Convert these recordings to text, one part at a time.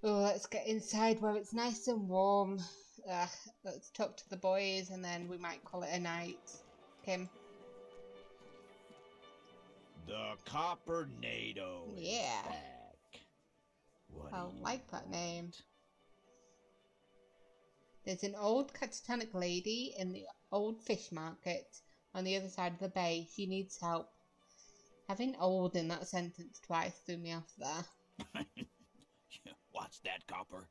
Oh, let's get inside where it's nice and warm. Let's talk to the boys and then we might call it a night. Kim? The Copper NATO is Yeah. back. What I do you like that name. want? There's an old catatonic lady in the old fish market on the other side of the bay. She needs help. Having old in that sentence twice threw me off there. What's that, Copper?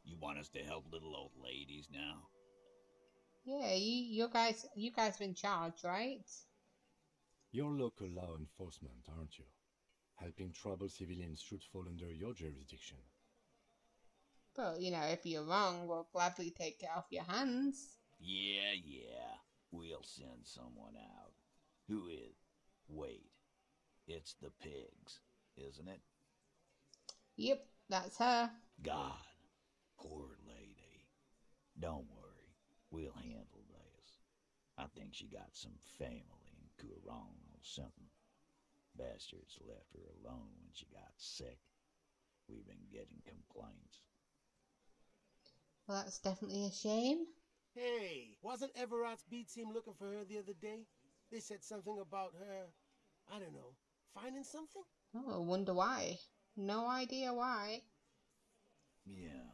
You want us to help little old ladies now? Yeah, you guys are in charge, right? You're local law enforcement, aren't you? Helping troubled civilians should fall under your jurisdiction. But, if you're wrong, we'll gladly take it off your hands. Yeah. We'll send someone out. Who is? Wait. It's the pigs, isn't it? Yep, that's her. God. Poor lady. Don't worry. We'll handle this. I think she got some family in Coorong or something. Bastards left her alone when she got sick. We've been getting complaints. Well, that's definitely a shame. Hey, wasn't Everett's B team looking for her the other day? They said something about her, I don't know, finding something? Oh, I wonder why. No idea why. Yeah,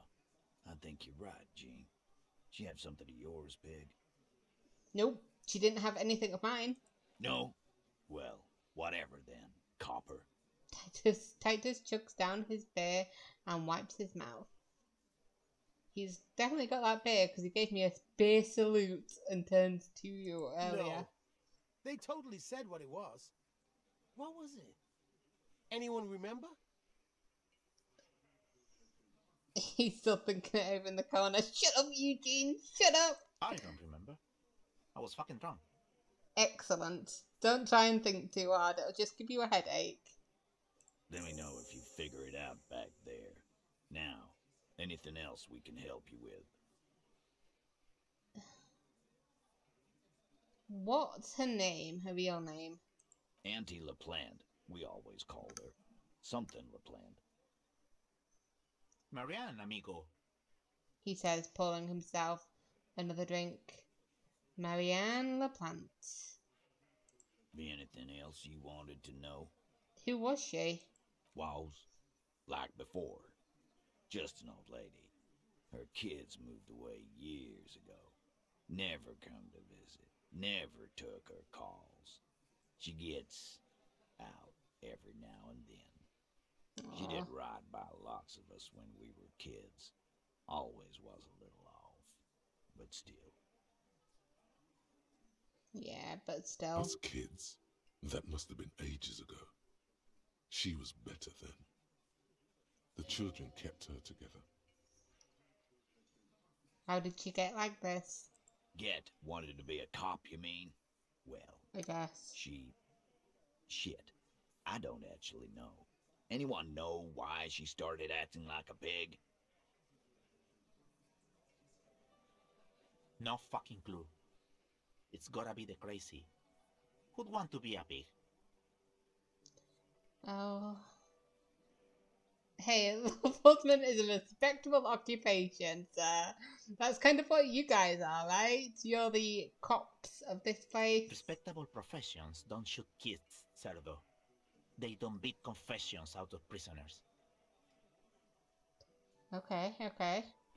I think you're right, Gene. She had something of yours, Pig. Nope, she didn't have anything of mine. No? Well, whatever then, Copper. Titus chucks down his beer and wipes his mouth. He's definitely got that beer because he gave me a beer salute and turned to you earlier. No. They totally said what it was. What was it? Anyone remember? He's still thinking it over in the corner. Shut up, Eugene! Shut up! I don't remember. I was fucking drunk. Excellent. Don't try and think too hard. It'll just give you a headache. Let me know if you figure it out back there. Now, anything else we can help you with? What's her name? Her real name? Auntie LaPlante, we always called her. Something LaPlante. Marianne, amigo. He says, pouring himself another drink. Marianne LaPlante. Be anything else you wanted to know? Who was she? Was, like before, just an old lady. Her kids moved away years ago. Never come to visit. Never took her calls. She gets out every now and then. Aww. She did right by lots of us when we were kids. Always was a little off, but still. Yeah, but still. Us kids, that must have been ages ago. She was better then. The children kept her together. How did she get like this? Wanted to be a cop, you mean? Well, I guess. Shit. I don't actually know. Anyone know why she started acting like a pig? No fucking clue. It's gotta be the crazy. Who'd want to be a pig? Oh. Hey, law enforcement is a respectable occupation, sir. That's kind of what you guys are, right? You're the cops of this place. Respectable professions don't shoot kids, Cerdo. They don't beat confessions out of prisoners. Okay.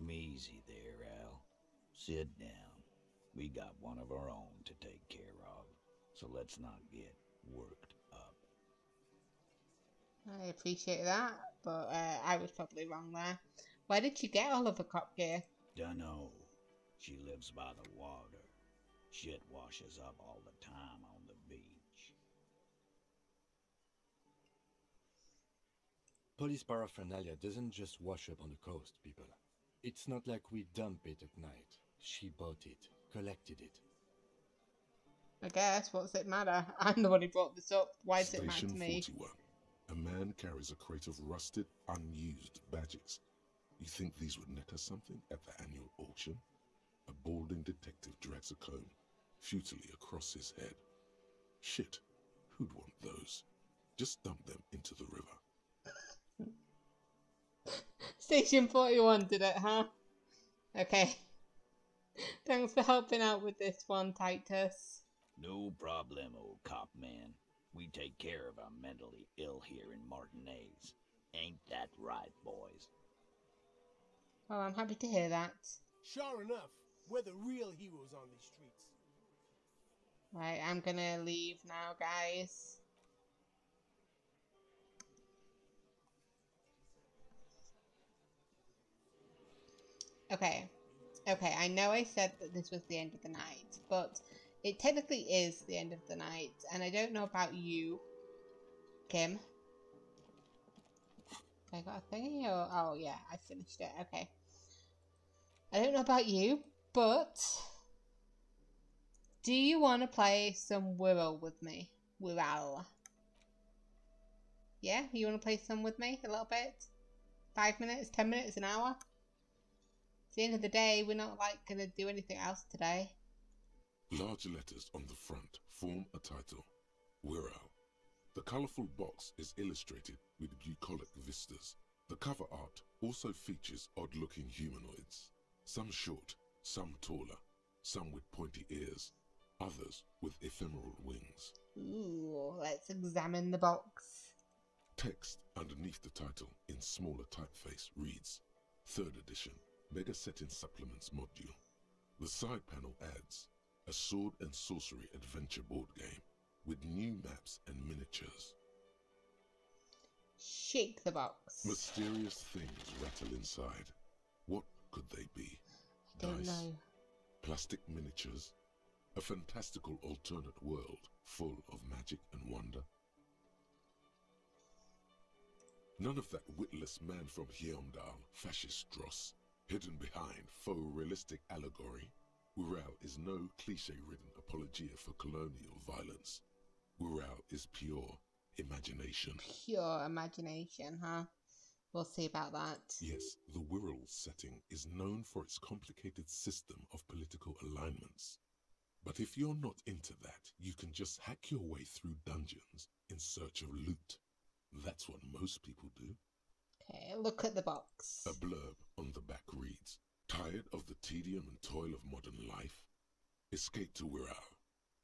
Easy there, Al. Sit down. We got one of our own to take care of, so let's not get worked up. I appreciate that, but I was probably wrong there. Where did she get all of the cop gear? Dunno. She lives by the water. Shit washes up all the time on the beach. Police paraphernalia doesn't just wash up on the coast, people. It's not like we dump it at night. She bought it, collected it. I guess, what's it matter? I'm the one who brought this up. Why does it matter Station to me? 41. A man carries a crate of rusted, unused badges. You think these would net us something at the annual auction? A balding detective drags a comb futilely across his head. Shit, who'd want those? Just dump them into the river. Station 41 did it, huh? Okay. Thanks for helping out with this one, Titus. No problemo, cop man. We take care of our mentally ill here in Martinez. Ain't that right, boys? Well, I'm happy to hear that. Sure enough, we're the real heroes on these streets. Right, I'm gonna leave now, guys. Okay. Okay, I know I said that this was the end of the night, but it technically is the end of the night, and I don't know about you, Kim. I got a thingy, or... Oh, yeah, I finished it. Okay. I don't know about you, but... Do you want to play some Wirral with me? Wirral. Yeah? You want to play some with me? A little bit? 5 minutes? 10 minutes? An hour? At the end of the day, we're not, like, going to do anything else today. Large letters on the front form a title. Wirral. The colourful box is illustrated with bucolic vistas. The cover art also features odd-looking humanoids. Some short, some taller, some with pointy ears, others with ephemeral wings. Ooh, let's examine the box. Text underneath the title in smaller typeface reads, 3rd edition, Mega Setting Supplements module. The side panel adds, a sword and sorcery adventure board game with new maps and miniatures. Shake the box. Mysterious things rattle inside. What could they be? I don't Dice? know. Plastic miniatures? A fantastical alternate world full of magic and wonder? None of that witless man from Heimdall, fascist dross, hidden behind faux realistic allegory. Wirral is no cliché-ridden apologia for colonial violence. Wirral is pure imagination. Pure imagination, huh? We'll see about that. Yes, the Wirral setting is known for its complicated system of political alignments. But if you're not into that, you can just hack your way through dungeons in search of loot. That's what most people do. Okay, look at the box. A blurb on the back reads, tired of the tedium and toil of modern life? Escape to Wirral.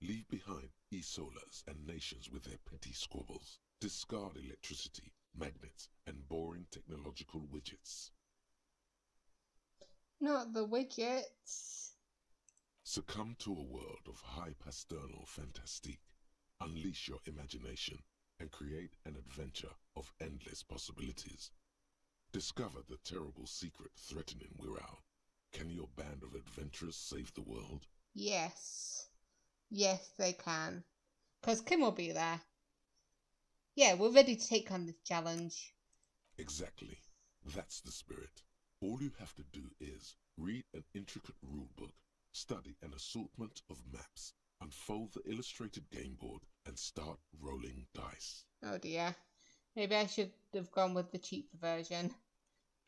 Leave behind e-solas and nations with their petty squabbles. Discard electricity, magnets, and boring technological widgets. Not the widgets. Succumb to a world of high pasternal fantastique. Unleash your imagination and create an adventure of endless possibilities. Discover the terrible secret threatening Wirral. Can your band of adventurers save the world? Yes. Yes, they can. Because Kim will be there. Yeah, we're ready to take on this challenge. Exactly. That's the spirit. All you have to do is read an intricate rulebook, study an assortment of maps, unfold the illustrated game board, and start rolling dice. Oh dear. Maybe I should have gone with the cheaper version.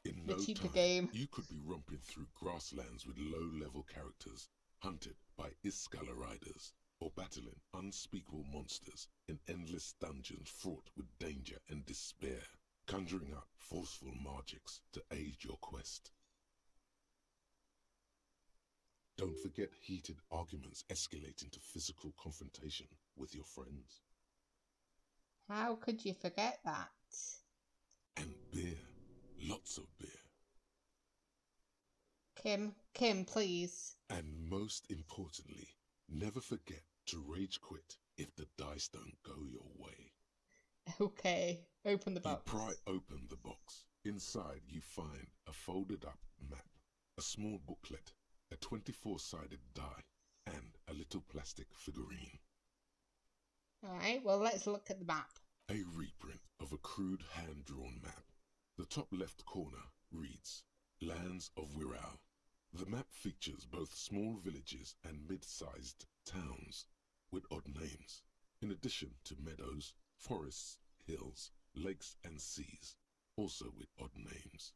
In The no cheaper time, game. you could be romping through grasslands with low-level characters, hunted by Iskala riders, or battling unspeakable monsters in endless dungeons fraught with danger and despair, conjuring up forceful magics to aid your quest. Don't forget heated arguments escalating to physical confrontation with your friends. How could you forget that? And beer. Lots of beer. Kim, please. And most importantly, never forget to rage quit if the dice don't go your way. Okay, open the box. You pry open the box. Inside you find a folded up map, a small booklet, a 24-sided die, and a little plastic figurine. Alright, well let's look at the map. A reprint of a crude hand-drawn map. The top left corner reads, Lands of Wirral. The map features both small villages and mid-sized towns with odd names, in addition to meadows, forests, hills, lakes and seas, also with odd names.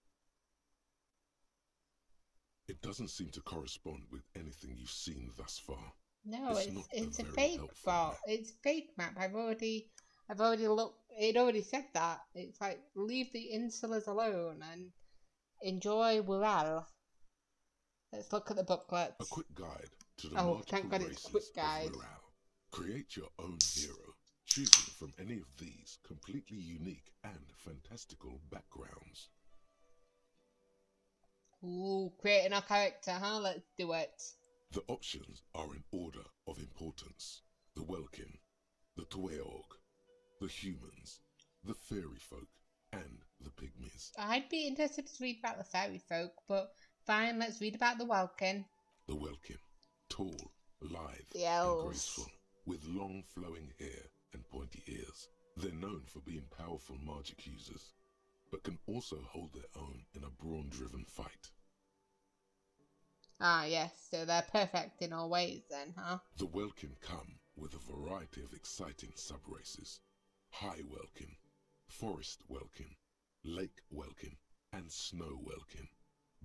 It doesn't seem to correspond with anything you've seen thus far. No, it's a very fake helpful bot. map. It's a fake map. I've already looked. It already said that. It's like leave the insulas alone, and Enjoy Wural. Let's look at the booklet. A quick guide to the Oh, magical thank God it's a races quick guide. of Wirral. Create your own hero, choosing from any of these completely unique and fantastical backgrounds. Ooh, creating our character, huh? Let's do it. The options are in order of importance. The Welkin, the Tweog, the humans, the fairy folk, and the pygmies. I'd be interested to read about the fairy folk, but fine, let's read about the Welkin. The Welkin, tall, lithe, The and elves. graceful, with long flowing hair and pointy ears. They're known for being powerful magic users, but can also hold their own in a brawn-driven fight. Ah, yes, so they're perfect in all ways then, huh? The Welkin come with a variety of exciting sub-races. High Welkin, Forest Welkin, Lake Welkin, and Snow Welkin.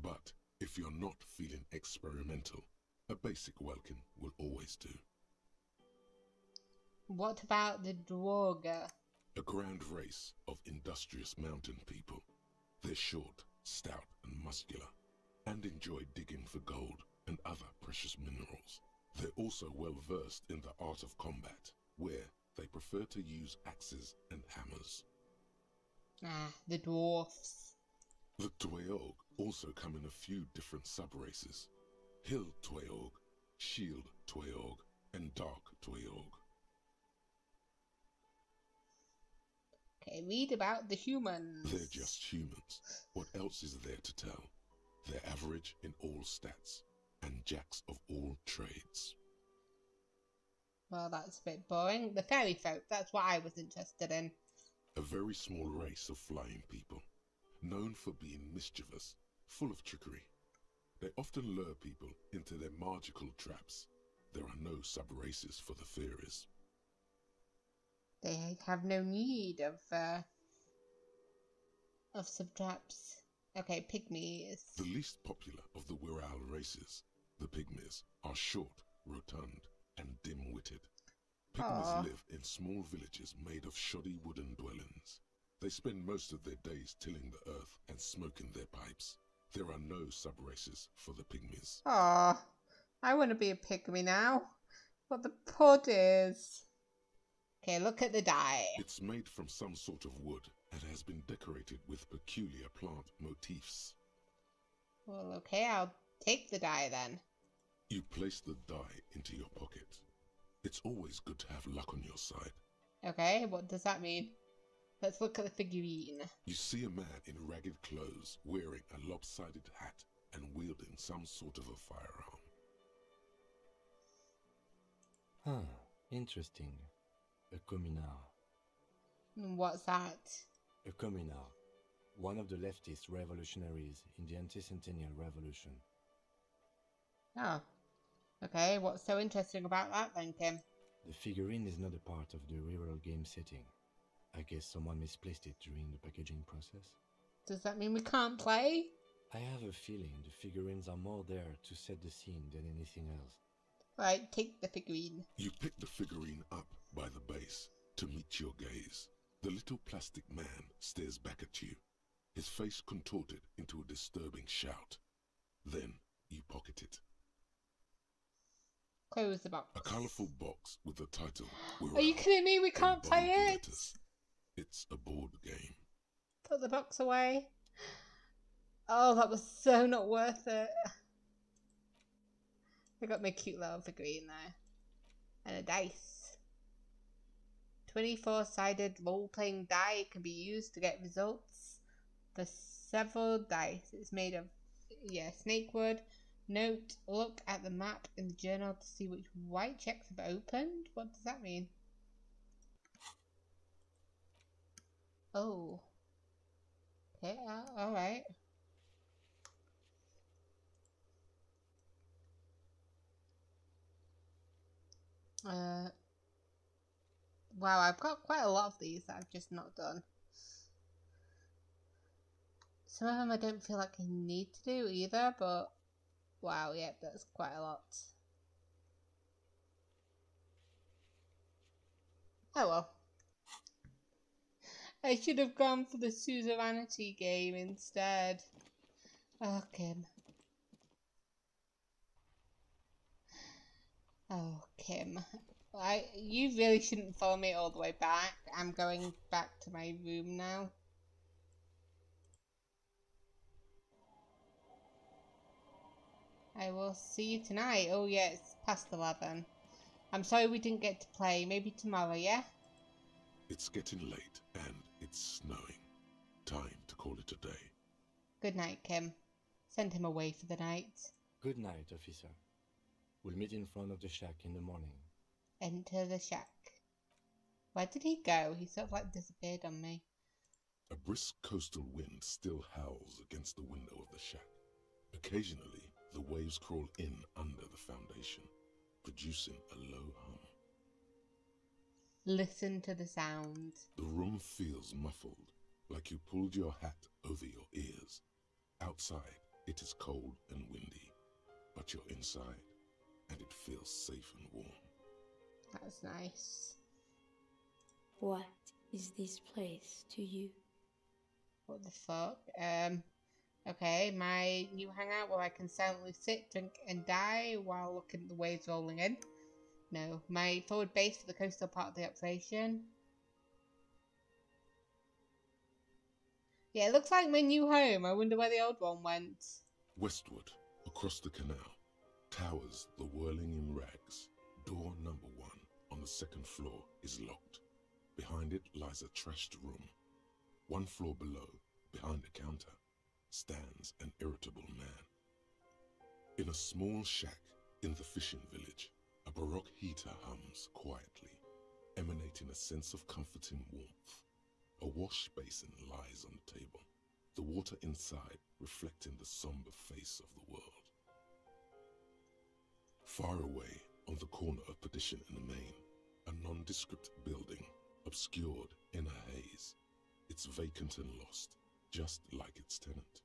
But if you're not feeling experimental, a basic Welkin will always do. What about the Dwarga? A grand race of industrious mountain people. They're short, stout, and muscular, and enjoy digging for gold and other precious minerals. They're also well versed in the art of combat, where they prefer to use axes and hammers. Ah, the dwarfs. The Tweog also come in a few different sub-races. Hill Tweog, Shield Tweog, and Dark Tweog. Okay, read about the humans. They're just humans. What else is there to tell? They're average in all stats, and jacks of all trades. Well, that's a bit boring. The fairy folk, that's what I was interested in. A very small race of flying people, known for being mischievous, full of trickery. They often lure people into their magical traps. There are no sub-races for the fairies. They have no need of subtraps. Okay, pygmies. The least popular of the Wirral races, the pygmies, are short, rotund, and dim-witted. Pygmies Aww. live in small villages made of shoddy wooden dwellings. They spend most of their days tilling the earth and smoking their pipes. There are no sub-races for the pygmies. Aw, I want to be a pygmy now. But the pod is... Okay, look at the dye. It's made from some sort of wood and has been decorated with peculiar plant motifs. Well, okay, I'll take the dye then. You place the dye into your pocket. It's always good to have luck on your side. Okay, what does that mean? Let's look at the figurine. You see a man in ragged clothes wearing a lopsided hat and wielding some sort of a firearm. Huh, interesting. A communard. What's that? A communard. One of the leftist revolutionaries in the anti-centennial revolution. Oh. Okay, what's so interesting about that then, Kim? The figurine is not a part of the real game setting. I guess someone misplaced it during the packaging process. Does that mean we can't play? I have a feeling the figurines are more there to set the scene than anything else. Right, take the figurine. You pick the figurine up by the base to meet your gaze. The little plastic man stares back at you, his face contorted into a disturbing shout. Then you pocket it. Close the box. A colourful box with the title. Are you kidding me? We can't in play bold it. letters. It's a board game. Put the box away. Oh, that was so not worth it. I got my cute little figurine there. And a dice. 24-sided role-playing die can be used to get results for several dice. It's made of, snakewood. Note, look at the map in the journal to see which white checks have opened. What does that mean? Oh. Okay, alright. Wow, I've got quite a lot of these that I've just not done. Some of them I don't feel like I need to do either, but wow, yep, that's quite a lot. Oh well. I should have gone for the suzerainty game instead. Oh, Kim. Oh, Kim. You really shouldn't follow me all the way back. I'm going back to my room now. I will see you tonight. Oh yeah, it's past 11. I'm sorry we didn't get to play. Maybe tomorrow, yeah? It's getting late and it's snowing. Time to call it a day. Good night, Kim. Send him away for the night. Good night, officer. We'll meet in front of the shack in the morning. Enter the shack. Where did he go? He sort of like disappeared on me. A brisk coastal wind still howls against the window of the shack. Occasionally, the waves crawl in under the foundation, producing a low hum. Listen to the sound. The room feels muffled, like you pulled your hat over your ears. Outside, it is cold and windy, but you're inside, and it feels safe and warm. That's nice. What is this place to you? What the fuck? Okay, my new hangout where I can silently sit, drink, and die while looking at the waves rolling in. No, my forward base for the coastal part of the operation. Yeah, it looks like my new home. I wonder where the old one went. Westward, across the canal, towers the whirling in rags. Door number 1 on the second floor is locked. Behind it lies a trashed room. 1 floor below, behind a counter, stands an irritable man. In a small shack in the fishing village, a baroque heater hums quietly, emanating a sense of comforting warmth. A wash basin lies on the table, the water inside reflecting the somber face of the world. Far away, on the corner of Perdition and the Main, a nondescript building, obscured in a haze. It's vacant and lost, just like its tenant.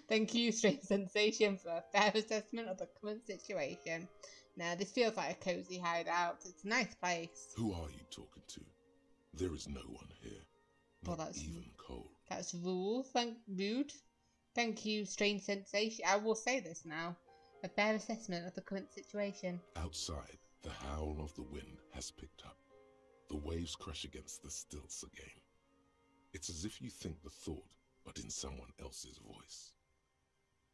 Thank you, Strange Sensation, for a fair assessment of the current situation. Now, this feels like a cozy hideout. It's a nice place. Who are you talking to? There is no one here. Not that's even cold. That's rude. Thank you, Strange Sensation. I will say this now. A fair assessment of the current situation. Outside, the howl of the wind has picked up. The waves crash against the stilts again. It's as if you think the thought, but in someone else's voice.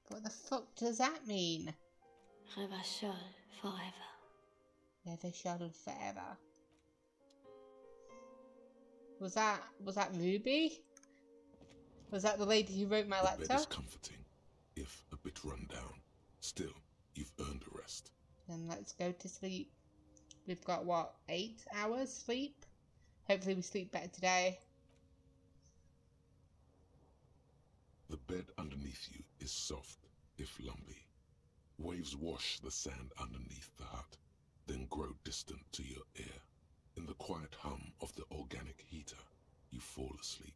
What the fuck does that mean? Revachol forever. Never shall forever. Was that Ruby? Was that the lady who wrote my The letter? bed is comforting, if a bit run down. Still, you've earned a rest. Then let's go to sleep. We've got, what, 8 hours sleep? Hopefully we sleep better today. The bed underneath you is soft, if lumpy. Waves wash the sand underneath the hut, then grow distant to your ear. In the quiet hum of the organic heater, you fall asleep.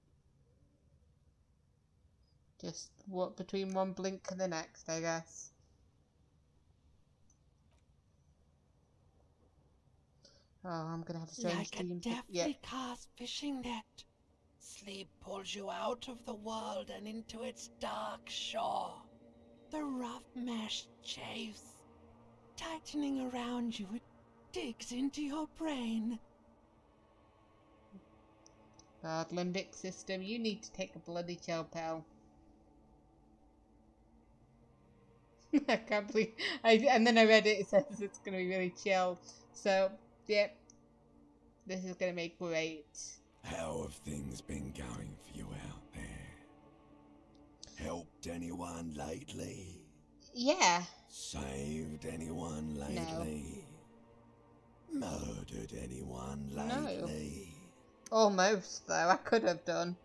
Just walk between one blink and the next, I guess. Oh, I'm gonna have a strange Like a dream. deftly cast fishing net. Sleep pulls you out of the world and into its dark shore. The rough mesh chafes. Tightening around you, it digs into your brain. God, limbic system, you need to take a bloody chill pill. I can't believe and then I read it says it's gonna be really chill. So, yep. This is gonna be great. How have things been going for you out there? Helped anyone lately? Yeah. Saved anyone lately? No. Murdered anyone lately? No. Almost, though. I could have done.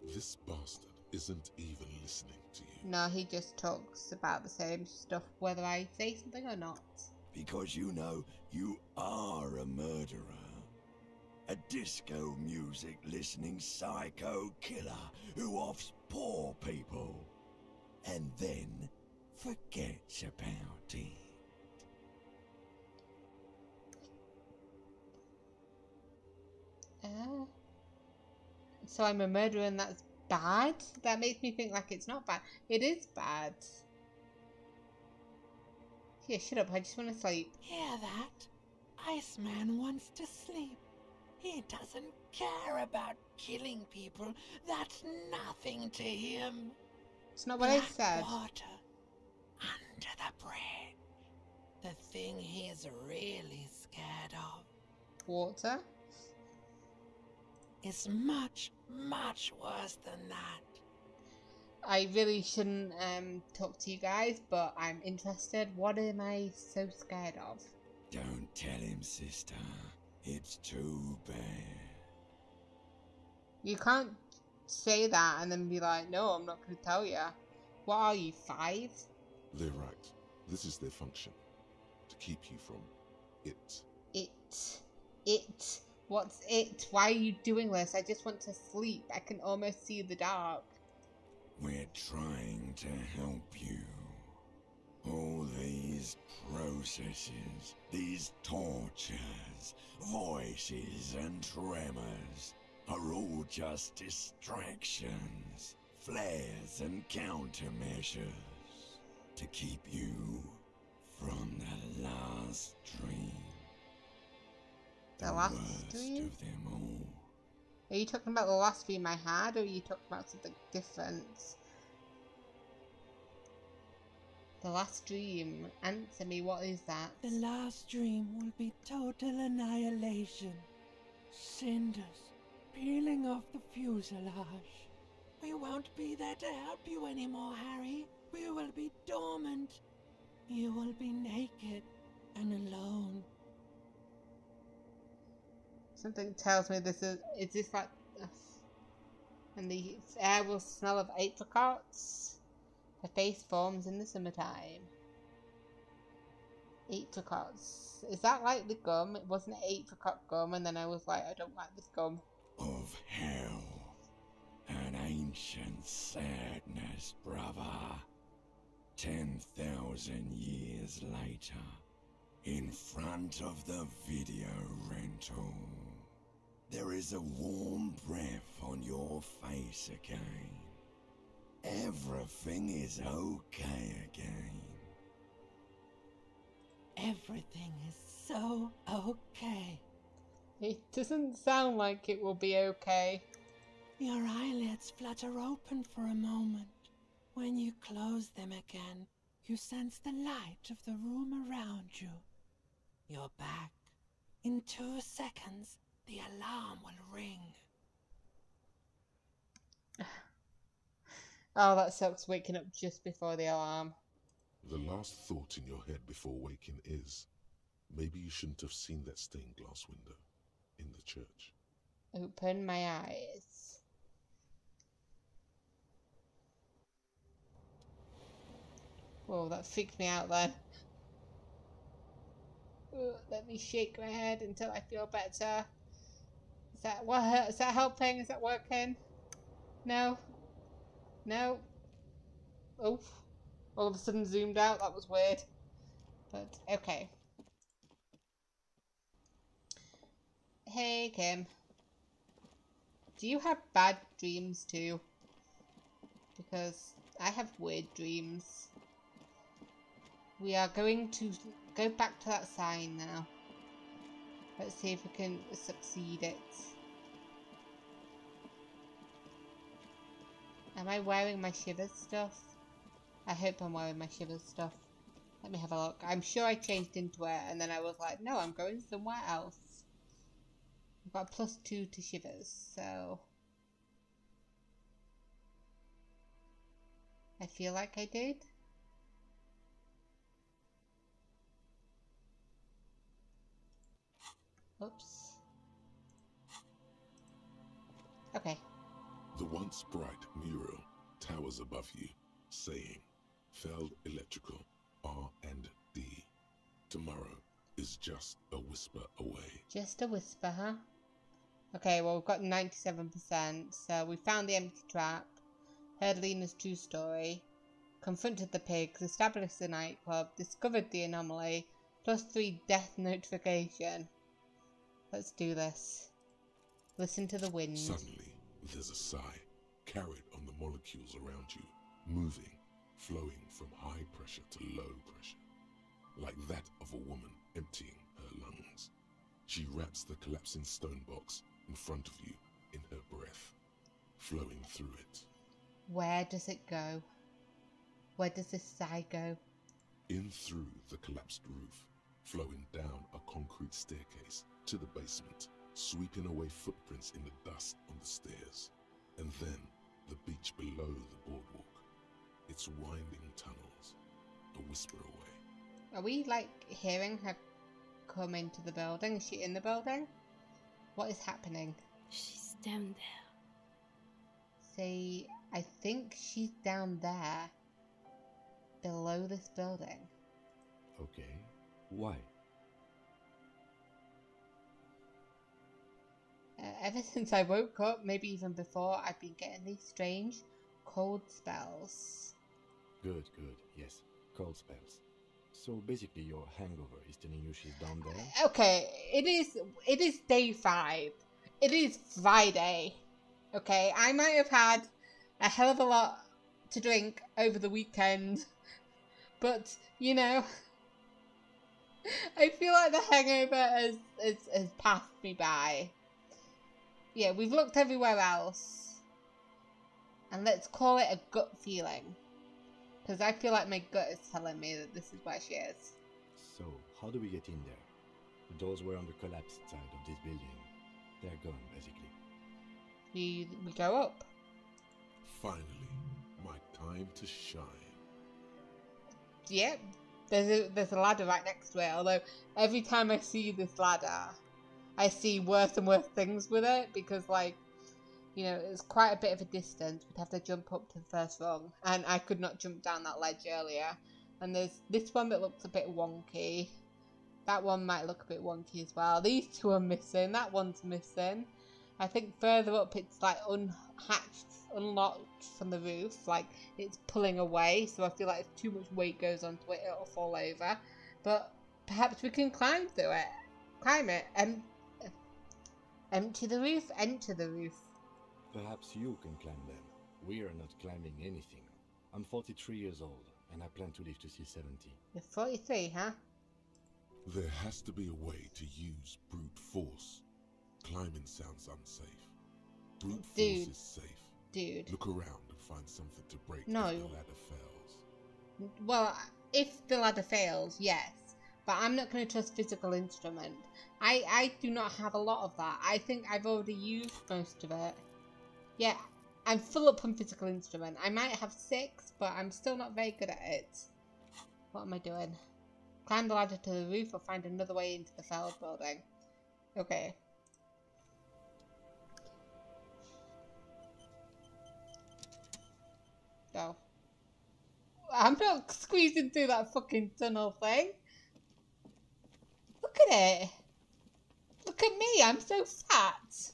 This bastard isn't even listening to you. No, he just talks about the same stuff whether I say something or not. Because you know you are a murderer. A disco music listening psycho killer who offs poor people and then forgets about it. So I'm a murderer and that's bad? That makes me think like it's not bad. It is bad. Here, shut up. I just want to sleep. Hear that? Iceman wants to sleep. He doesn't care about killing people. That's nothing to him. It's not what I Black said. water under the bridge. The thing he's really scared of Water? is much, much worse than that. I really shouldn't talk to you guys, but I'm interested. What am I so scared of? Don't tell him, sister. It's too bad. You can't say that and then be like, no, I'm not going to tell you. What are you, 5? They're right. This is their function. To keep you from it. It. What's it? Why are you doing this? I just want to sleep. I can almost see the dark. We're trying to help you. All these processes, these tortures, voices and tremors are all just distractions, flares and countermeasures to keep you from the last dream. The last worst dream? of them all. Are you talking about the last dream I had, or are you talking about something different? The last dream. Answer me, what is that? The last dream will be total annihilation. Cinders peeling off the fuselage. We won't be there to help you anymore, Harry. We will be dormant. You will be naked and alone. Something tells me this is this like... And the air will smell of apricots. Her face forms in the summertime. Apricots. Is that like the gum? It wasn't apricot gum, and then I was like, I don't like this gum. Of hell. An ancient sadness, brother. 10,000 years later, in front of the video rental, there is a warm breath on your face again. Everything is okay again. Everything is so okay. It doesn't sound like it will be okay. Your eyelids flutter open for a moment. When you close them again, you sense the light of the room around you. You're back. In 2 seconds, the alarm will ring. Oh, that sucks, waking up just before the alarm. The last thought in your head before waking is, maybe you shouldn't have seen that stained glass window in the church. Open my eyes. Whoa, that freaked me out then. Let me shake my head until I feel better. Is that helping? Is that working? No? No? Oh. All of a sudden zoomed out. That was weird. But, okay. Hey, Kim. Do you have bad dreams too? Because I have weird dreams. We are going to go back to that sign now. Let's see if we can succeed it. Am I wearing my Shivers stuff? I hope I'm wearing my Shivers stuff. Let me have a look. I'm sure I changed into it and then I was like, no, I'm going somewhere else. I've got a +2 to Shivers, so... I feel like I did. Oops. Okay. The once bright mural towers above you, saying, Feld Electrical, R&D. Tomorrow is just a whisper away. Just a whisper, huh? Okay, well, we've got 97%, so we found the empty trap, heard Lena's true story, confronted the pigs, established the nightclub, discovered the anomaly, +3 death notification. Let's do this. Listen to the wind. Suddenly, there's a sigh, carried on the molecules around you, moving, flowing from high pressure to low pressure, like that of a woman emptying her lungs. She wraps the collapsing stone box in front of you in her breath, flowing through it. Where does it go? Where does this sigh go? In through the collapsed roof, flowing down a concrete staircase to the basement, sweeping away footprints in the dust on the stairs, and then the beach below the boardwalk, its winding tunnels, a whisper away. Are we, like, hearing her come into the building? Is she in the building? What is happening? She's down there. See, I think she's down there, below this building. Okay. Why? Ever since I woke up, maybe even before, I've been getting these strange cold spells. Good, good. Yes. Cold spells. So basically your hangover is telling you she's down there? Okay, it is day 5. It is Friday. Okay, I might have had a hell of a lot to drink over the weekend, but, you know, I feel like the hangover has passed me by. Yeah, we've looked everywhere else, and let's call it a gut feeling, because I feel like my gut is telling me that this is where she is. So, how do we get in there? The doors were on the collapsed side of this building. They're gone, basically. We go up. Finally, my time to shine. Yep, there's a ladder right next to it, although every time I see this ladder, I see worse and worse things with it, because, like, you know, it's quite a bit of a distance. We'd have to jump up to the first rung, and I could not jump down that ledge earlier. And there's this one that looks a bit wonky. That one might look a bit wonky as well. These two are missing. That one's missing. I think further up it's like unlocked from the roof, like it's pulling away, so I feel like if too much weight goes onto it, it'll fall over. But perhaps we can climb through it. Climb it. Empty the roof, enter the roof. Perhaps you can climb them. We are not climbing anything. I'm 43 years old, and I plan to live to see 70. You're 43, huh? There has to be a way to use brute force. Climbing sounds unsafe. Brute force is safe. Dude. Look around and find something to break No. if the ladder fails. Well, if the ladder fails, yes. But I'm not going to trust physical instrument. I do not have a lot of that. I think I've already used most of it. Yeah, I'm full up on physical instrument. I might have 6, but I'm still not very good at it. What am I doing? Climb the ladder to the roof or find another way into the Feld building. Okay. Go. I'm not squeezing through that fucking tunnel thing. Look at it. Look at me, I'm so fat.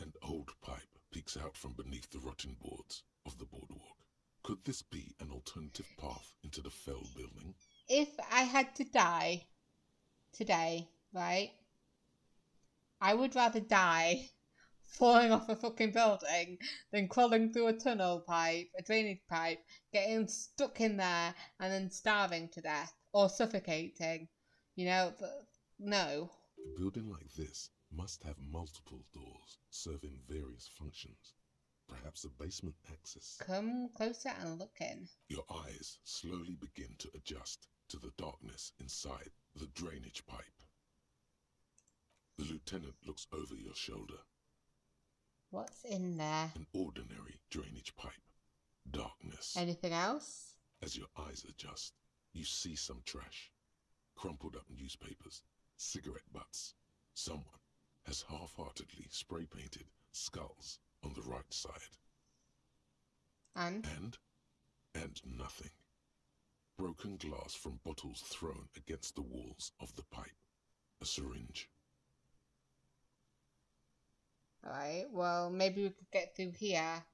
An old pipe peeks out from beneath the rotting boards of the boardwalk. Could this be an alternative path into the Feld building? If I had to die today, right, I would rather die falling off a fucking building than crawling through a tunnel pipe, a drainage pipe, getting stuck in there and then starving to death or suffocating. You know, no. A building like this must have multiple doors serving various functions. Perhaps a basement access. Come closer and look in. Your eyes slowly begin to adjust to the darkness inside the drainage pipe. The lieutenant looks over your shoulder. What's in there? An ordinary drainage pipe. Darkness. Anything else? As your eyes adjust, you see some trash. Crumpled up newspapers, cigarette butts. Someone has half-heartedly spray-painted skulls on the right side. And nothing. Broken glass from bottles thrown against the walls of the pipe. A syringe. Alright, well, maybe we could get through here.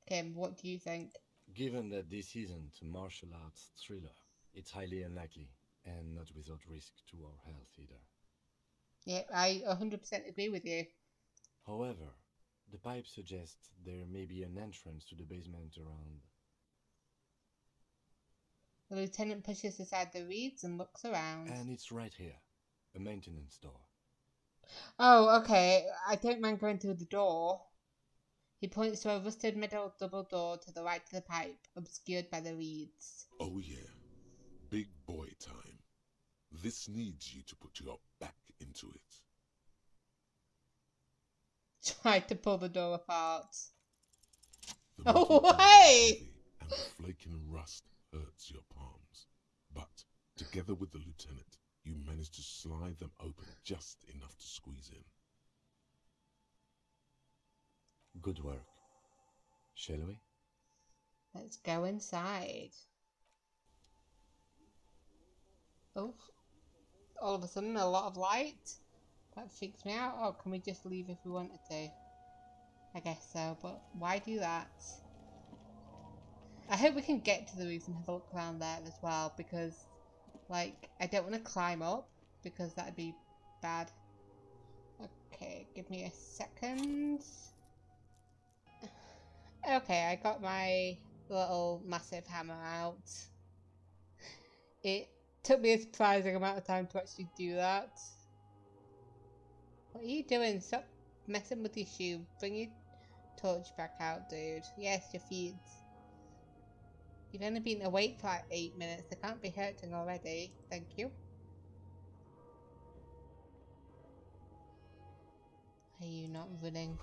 Kim, what do you think? Given that this isn't a martial arts thriller, it's highly unlikely, and not without risk to our health either. Yeah, I 100% agree with you. However, The pipe suggests there may be an entrance to the basement around. The lieutenant pushes aside the reeds and looks around. And it's right here. A maintenance door. Oh, okay. I don't mind going through the door. He points to a rusted metal double door to the right of the pipe, obscured by the reeds. Oh yeah. Big boy time. This needs you to put your back into it. Try to pull the door apart. The Oh, metal door is hey! heavy, and the flaking rust hurts your palms. But, together with the lieutenant, you manage to slide them open just enough to squeeze in. Good work. Shall we? Let's go inside. Oh, all of a sudden a lot of light. That freaks me out. Oh, can we just leave if we wanted to? I guess so, but why do that? I hope we can get to the roof and have a look around there as well, because, like, I don't want to climb up, because that'd be bad. Okay, give me a second. Okay, I got my little massive hammer out. It took me a surprising amount of time to actually do that. What are you doing? Stop messing with your shoe. Bring your torch back out, dude. Yes, your feet. You've only been awake for like 8 minutes. They can't be hurting already. Thank you. Are you not running?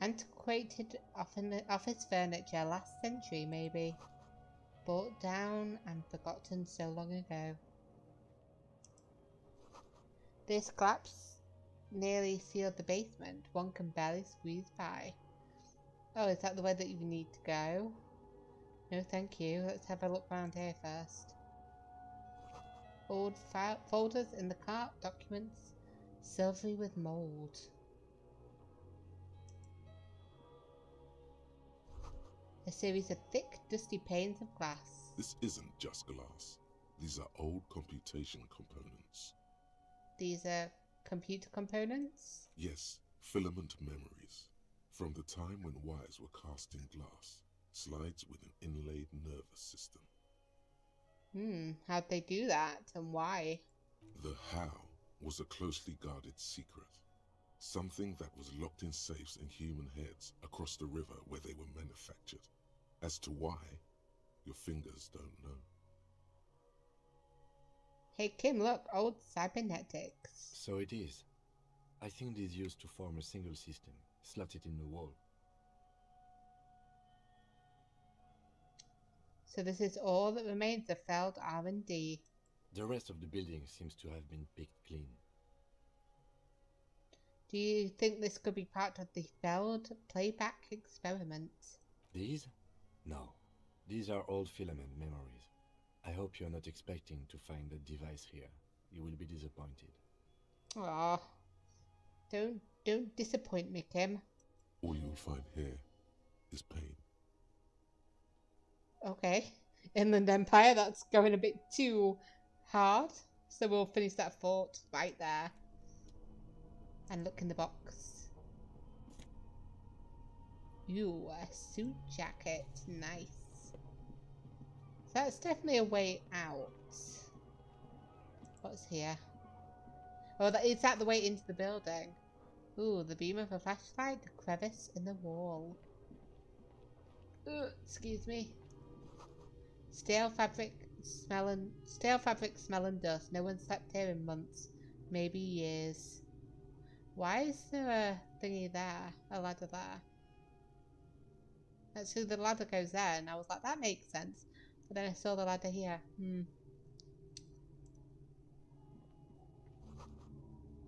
Antiquated office furniture, last century maybe. Brought down and forgotten so long ago. This collapse nearly sealed the basement. One can barely squeeze by. Oh, is that the way that you need to go? No, thank you. Let's have a look around here first. Old folders in the cart, documents, silvery with mould. A series of thick, dusty panes of glass. This isn't just glass. These are old computation components. These are computer components? Yes, filament memories. From the time when wires were cast in glass. Slides with an inlaid nervous system. How'd they do that and why? The how was a closely guarded secret. Something that was locked in safes in human heads across the river where they were manufactured. As to why, your fingers don't know. Hey Kim, look, old cybernetics. So it is. I think these used to form a single system, slotted in the wall. So this is all that remains of failed R&D. The rest of the building seems to have been picked clean. Do you think this could be part of the failed playback experiment? These? No. These are old filament memories. I hope you're not expecting to find a device here. You will be disappointed. Aw. Don't disappoint me, Kim. All you'll find here is pain. Okay. Inland Empire, that's going a bit too hard. So we'll finish that fort right there. And look in the box. Ooh, a suit jacket. Nice. So that's definitely a way out. What's here? Oh, is that the way into the building? Ooh, the beam of a flashlight, the crevice in the wall. Excuse me. Stale fabric smell and dust. No one slept here in months, maybe years. Why is there a thingy there? A ladder there? Actually, the ladder goes there, and I was like, that makes sense. But then I saw the ladder here.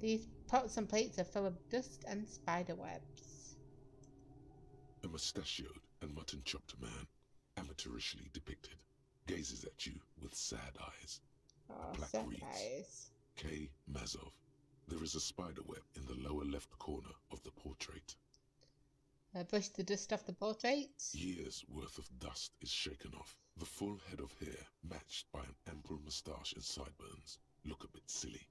These pots and plates are full of dust and spider webs. A mustachioed and mutton-chopped man, amateurishly depicted, gazes at you with sad eyes. Oh, The plaque sad reads, eyes. K. Mazov. There is a spider web in the lower left corner of the portrait. Brush the dust off the portrait. Years' worth of dust is shaken off. The full head of hair, matched by an ample moustache and sideburns, look a bit silly.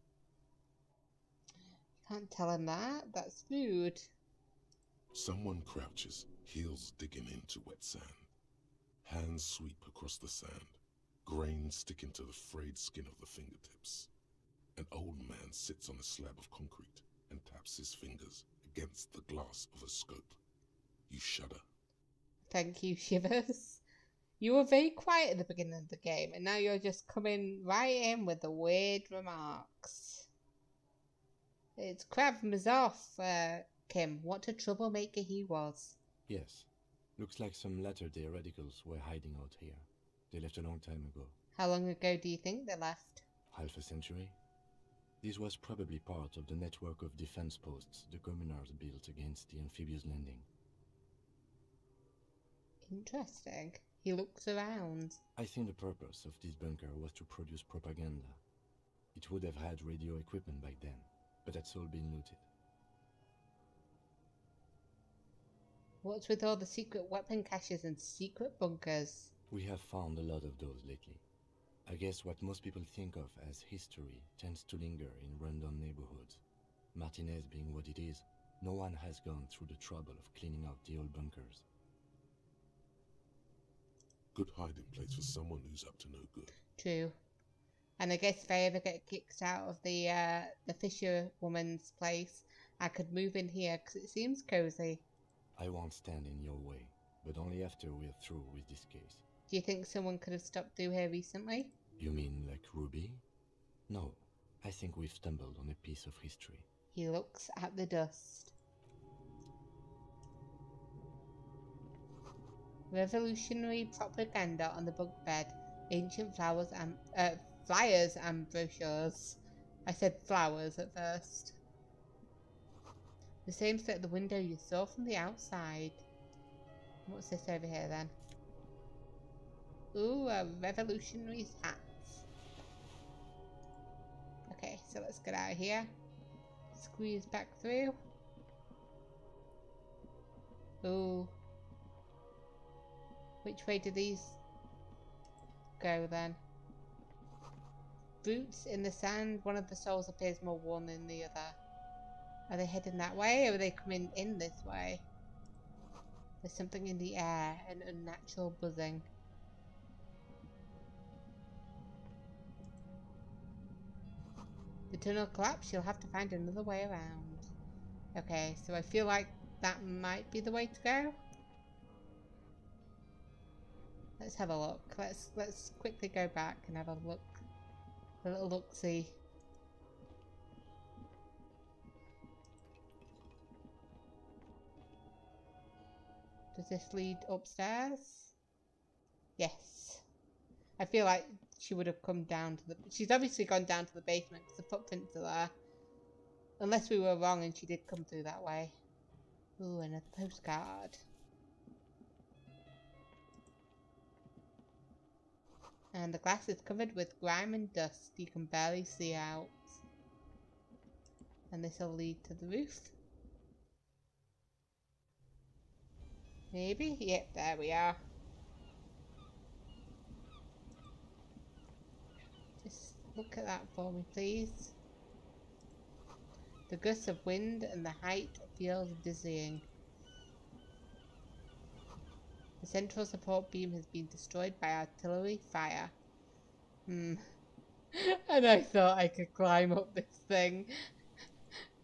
Can't tell him that. That's rude. Someone crouches, heels digging into wet sand. Hands sweep across the sand, grains sticking to the frayed skin of the fingertips. An old man sits on a slab of concrete and taps his fingers against the glass of a scope. You shudder. Thank you, Shivers. You were very quiet at the beginning of the game, and now you're just coming right in with the weird remarks. It's Krav Mazov, Kim. What a troublemaker he was. Yes. Looks like some latter-day radicals were hiding out here. They left a long time ago. How long ago do you think they left? Half a century? This was probably part of the network of defense posts the commoners built against the amphibious landing. Interesting. He looks around. I think the purpose of this bunker was to produce propaganda. It would have had radio equipment back then, but that's all been looted. What's with all the secret weapon caches and secret bunkers? We have found a lot of those lately. I guess what most people think of as history tends to linger in rundown neighborhoods. Martinez being what it is, no one has gone through the trouble of cleaning out the old bunkers. Good hiding place for someone who's up to no good. True. And I guess if I ever get kicked out of the fisher woman's place, I could move in here because it seems cozy. I won't stand in your way, but only after we're through with this case. Do you think someone could have stopped through here recently? You mean like Ruby? No, I think we've stumbled on a piece of history. He looks at the dust. Revolutionary propaganda on the bunk bed. Ancient flyers and brochures. I said flowers at first. The same set the window you saw from the outside. What's this over here then? Ooh, a revolutionary's hat. Okay, so let's get out of here. Squeeze back through. Ooh. Which way do these go then? Boots in the sand. One of the souls appears more worn than the other. Are they heading that way, or are they coming in this way? There's something in the air, an unnatural buzzing. The tunnel collapsed. You'll have to find another way around. Okay, so I feel like that might be the way to go. Let's have a look. Let's quickly go back and have a look. A little look-see. Does this lead upstairs? Yes. I feel like she would have come down to the... She's obviously gone down to the basement because the footprints are there. Unless we were wrong and she did come through that way. Ooh, another postcard. And the glass is covered with grime and dust. You can barely see out. And this will lead to the roof. Maybe? Yep, there we are. Just look at that for me, please. The gusts of wind and the height feels dizzying. The central support beam has been destroyed by artillery fire. And I thought I could climb up this thing.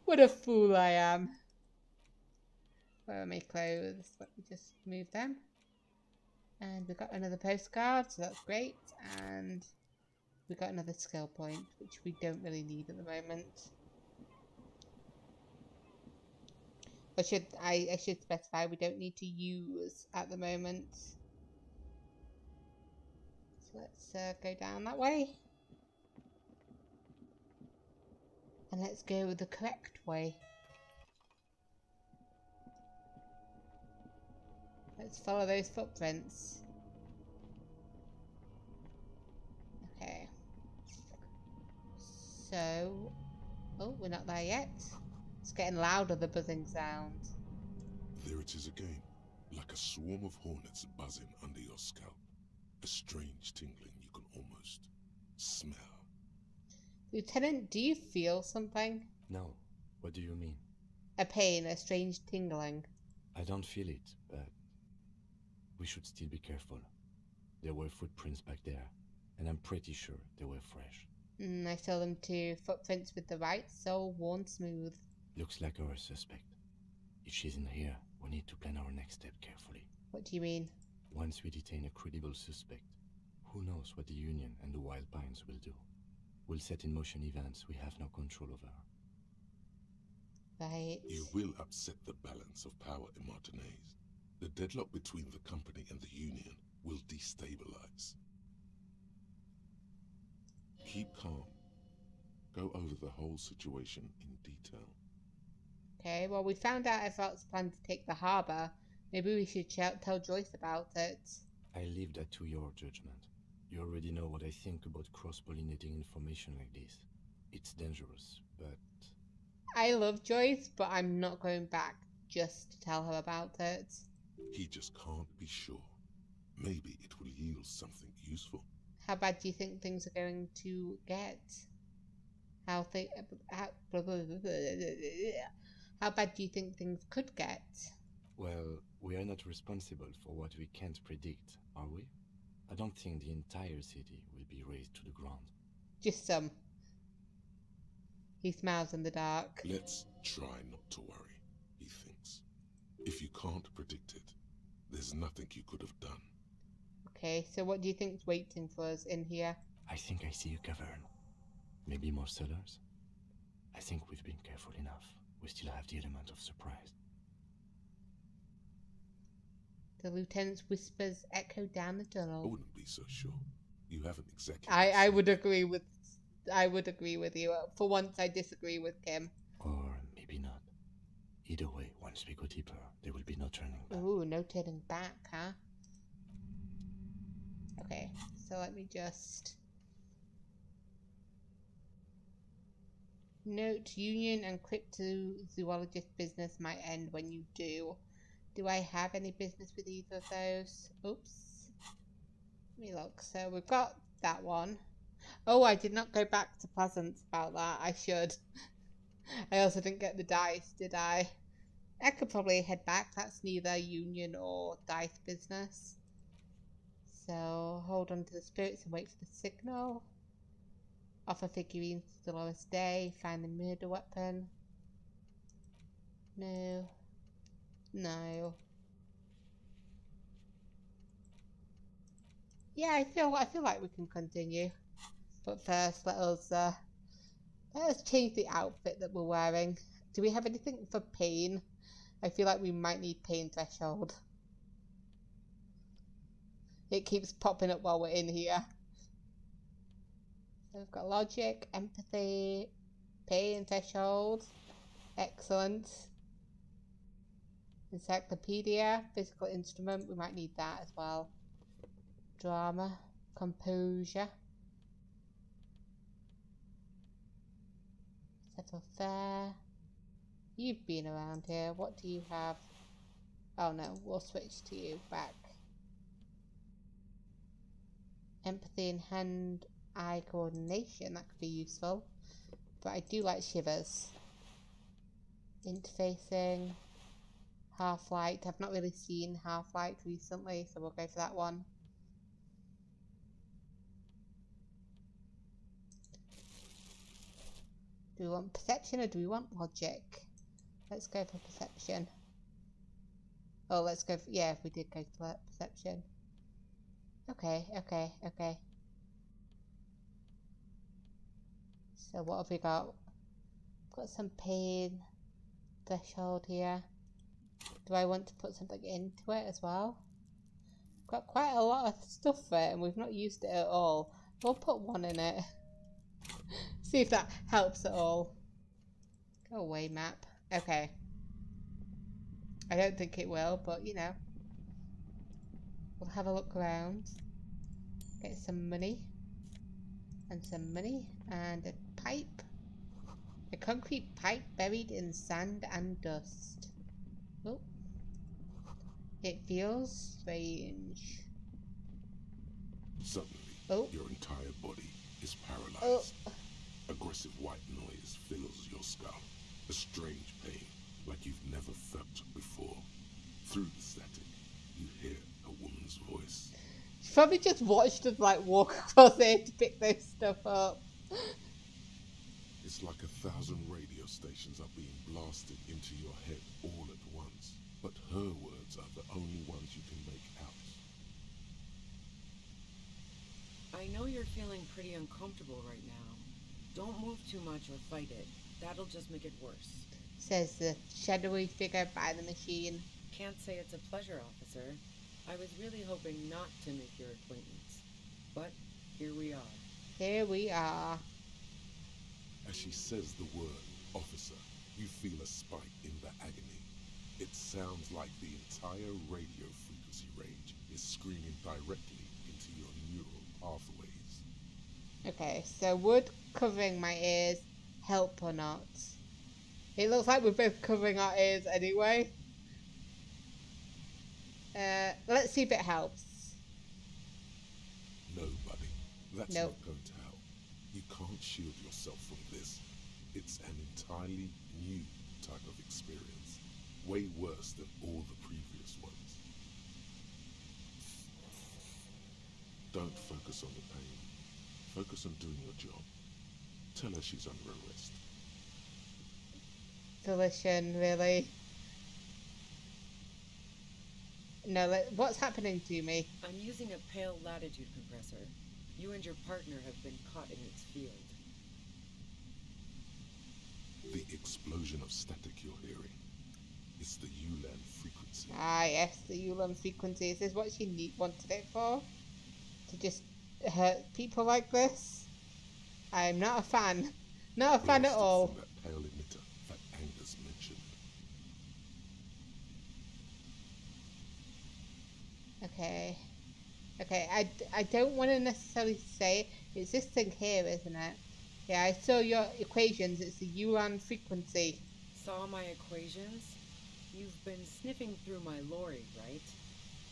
What a fool I am. Where are my clothes? Let me just move them. And we got another postcard, so that's great. And we got another skill point, which we don't really need at the moment. I should specify we don't need to use at the moment. So let's go down that way. And let's go the correct way. Let's follow those footprints. Okay. So... Oh, we're not there yet. It's getting louder, the buzzing sound. There it is again, like a swarm of hornets buzzing under your scalp. A strange tingling you can almost smell. Lieutenant, do you feel something? No. What do you mean? A pain, a strange tingling. I don't feel it, but we should still be careful. There were footprints back there, and I'm pretty sure they were fresh. I saw them too. Footprints with the right sole worn smooth. Looks like our suspect. If she's in here, we need to plan our next step carefully. What do you mean? Once we detain a credible suspect, who knows what the Union and the Wild Pines will do? We'll set in motion events we have no control over. Right. You will upset the balance of power in Martinez. The deadlock between the company and the Union will destabilize. Keep calm. Go over the whole situation in detail. Okay, well, we found out Everett's plan to take the harbour. Maybe we should tell Joyce about it. I leave that to your judgment. You already know what I think about cross-pollinating information like this. It's dangerous, but... I love Joyce, but I'm not going back just to tell her about it. He just can't be sure. Maybe it will yield something useful. How bad do you think things are going to get? How bad do you think things could get? Well, we are not responsible for what we can't predict, are we? I don't think the entire city will be razed to the ground. Just some. He smiles in the dark. Let's try not to worry, he thinks. If you can't predict it, there's nothing you could have done. Okay, so what do you think's waiting for us in here? I think I see a cavern. Maybe more cellars? I think we've been careful enough. We still have the element of surprise. The lieutenant's whispers echo down the I tunnel. wouldn't be so sure. You haven't exactly... I would agree with you. For once, I disagree with Kim. Or maybe not. Either way, once we go deeper, there will be no turning back. Ooh, no turning back, huh? Okay, so let me just... Note, Union and cryptozoologist business might end when you do. Do I have any business with either of those? Oops. Let me look. So we've got that one. Oh, I did not go back to Pleasance about that. I should. I also didn't get the dice, did I? I could probably head back. That's neither Union or dice business. So hold on to the spirits and wait for the signal. Offer figurines to Dolores Day. Find the murder weapon. No. No. Yeah, I feel like we can continue. But first, let us change the outfit that we're wearing. Do we have anything for pain? I feel like we might need pain threshold. It keeps popping up while we're in here. So we've got logic, empathy, pain threshold. Excellent. Encyclopedia, physical instrument, we might need that as well. Drama, composure. Settle fair. You've been around here, what do you have? Oh no, we'll switch to you back. Empathy and hand-eye coordination, that could be useful. But I do like shivers. Interfacing. Half-light. I've not really seen Half-light recently, so we'll go for that one. Do we want perception or do we want logic? Let's go for perception. Oh, let's go for... Yeah, we did go for perception. Okay. So what have we got? Got some pain threshold here. Do I want to put something into it as well? Got quite a lot of stuff for it and we've not used it at all. We'll put one in it. See if that helps at all. Go away, map. Okay. I don't think it will, but you know. We'll have a look around. Get some money. And some money. And a pipe. A concrete pipe buried in sand and dust. Oh. It feels strange. Suddenly, your entire body is paralyzed. Aggressive white noise fills your skull. A strange pain, like you've never felt before. Through the static, you hear a woman's voice. She probably just watched us like walk across here to pick this stuff up. It's like 1,000 radio stations are being blasted into your head all at once. But her words are the only ones you can make out. I know you're feeling pretty uncomfortable right now. Don't move too much or fight it. That'll just make it worse. Says the shadowy figure by the machine. Can't say it's a pleasure, officer. I was really hoping not to make your acquaintance. But here we are. Here we are. As she says the word, officer, you feel a spike in the agony. It sounds like the entire radio frequency range is screaming directly into your neural pathways. Okay, so would covering my ears help or not? It looks like we're both covering our ears anyway. Let's see if it helps. No, buddy. That's Nope. not going to help. You can't shield yourself from this. It's an entirely new type of experience. Way worse than all the previous ones. Don't focus on the pain. Focus on doing your job. Tell her she's under arrest. Volition, really? No, what's happening to me? I'm using a pale latitude compressor. You and your partner have been caught in its field. The explosion of static you're hearing is the ULAN frequency. Ah, yes, the Ulan frequency. Is this what she wanted it for? To just hurt people like this? I'm not a fan. Not a fan at Blasted all. from that pale emitter that Angus mentioned. Okay. Okay, I don't want to necessarily say it. It's this thing here, isn't it? Yeah, I saw your equations. It's the Ulan frequency. Saw my equations? You've been sniffing through my lorry, right?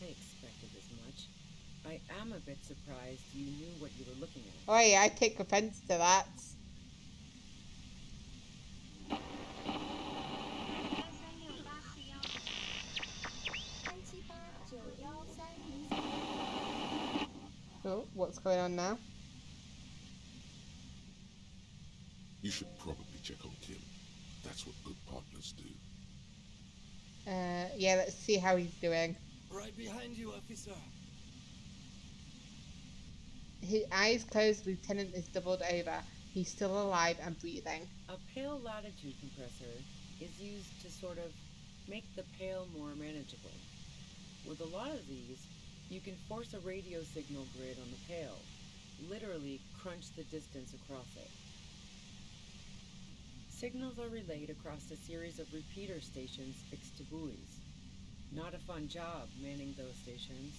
I expected as much. I am a bit surprised you knew what you were looking at. Oh yeah, I take offense to that. Oh, what's going on now? You should probably check on Kim. That's what good partners do. Yeah, let's see how he's doing. Right behind you, officer. His eyes closed, Lieutenant is doubled over. He's still alive and breathing. A pale latitude compressor is used to sort of make the pale more manageable. With a lot of these, you can force a radio signal grid on the pale, literally crunch the distance across it. Signals are relayed across a series of repeater stations fixed to buoys. Not a fun job manning those stations.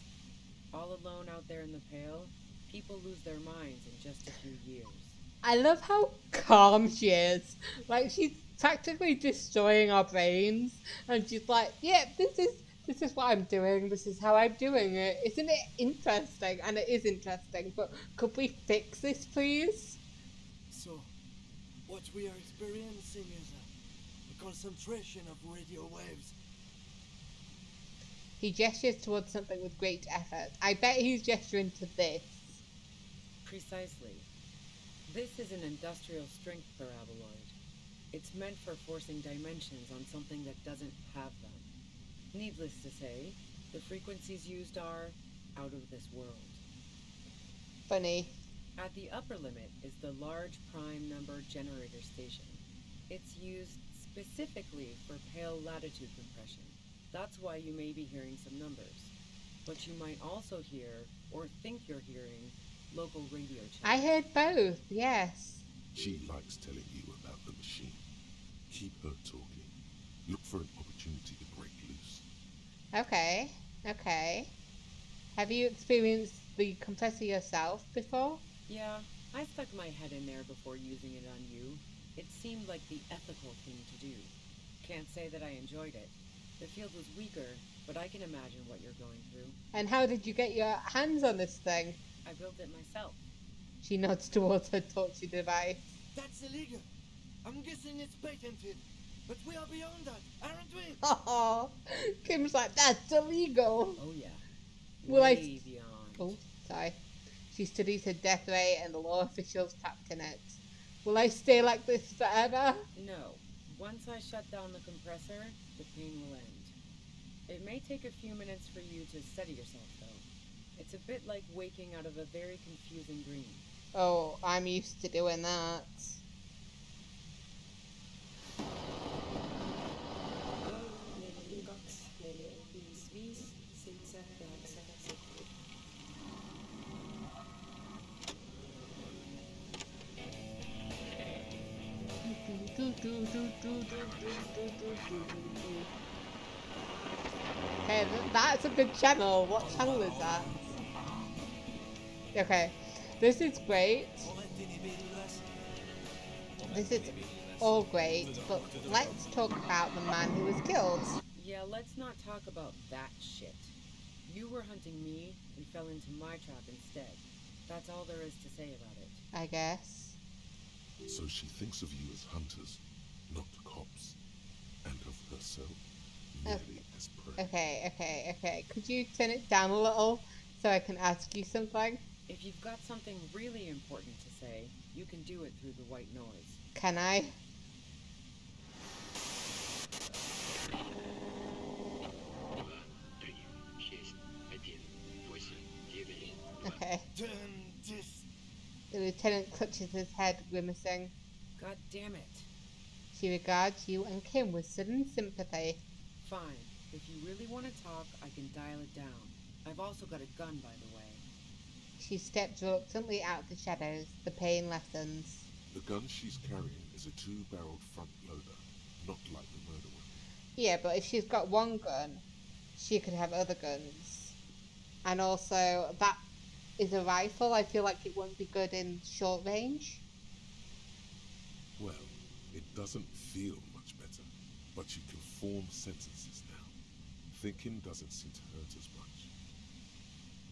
All alone out there in the pale, people lose their minds in just a few years. I love how calm she is. Like, she's practically destroying our brains. And she's like, yeah, this is what I'm doing. This is how I'm doing it. Isn't it interesting? And it is interesting. But could we fix this, please? So, what we are experiencing is a concentration of radio waves. He gestures towards something with great effort. I bet he's gesturing to this. Precisely. This is an industrial strength paraboloid. It's meant for forcing dimensions on something that doesn't have them. Needless to say, the frequencies used are out of this world. Funny. At the upper limit is the large prime number generator station. It's used specifically for pale latitude compression. That's why you may be hearing some numbers. But you might also hear, or think you're hearing, local radio channels. I heard both, yes. She likes telling you about the machine. Keep her talking. Look for an opportunity to break loose. Okay, okay. Have you experienced the compressor yourself before? Yeah, I stuck my head in there before using it on you. It seemed like the ethical thing to do. Can't say that I enjoyed it. The field was weaker, but I can imagine what you're going through. And how did you get your hands on this thing? I built it myself. She nods towards her torture device. That's illegal. I'm guessing it's patented. But we are beyond that, aren't we? Oh, Kim's like, that's illegal. Oh yeah. Will I... Way beyond. Oh, sorry. She studies her death rate and the law officials tapped in it. Will I stay like this forever? No. Once I shut down the compressor, the pain will end. It may take a few minutes for you to steady yourself, though. It's a bit like waking out of a very confusing dream. Oh, I'm used to doing that. Okay, that's a good channel. What channel is that? Okay, this is great. This is all great, but let's talk about the man who was killed. Yeah, let's not talk about that shit. You were hunting me and fell into my trap instead. That's all there is to say about it. I guess. So she thinks of you as hunters, not cops, and of herself merely as prey. Okay. Could you turn it down a little so I can ask you something? If you've got something really important to say, you can do it through the white noise. Can I? Okay. The lieutenant clutches his head, grimacing. God damn it. She regards you and Kim with sudden sympathy. Fine. If you really want to talk, I can dial it down. I've also got a gun, by the way. She steps reluctantly out of the shadows. The pain lessens. The gun she's carrying is a 2-barreled front loader, not like the murder weapon. Yeah, but if she's got one gun, she could have other guns. And also, that is a rifle. I feel like it won't be good in short range. Well, it doesn't feel much better, but you can form sentences now. Thinking doesn't seem to hurt as much.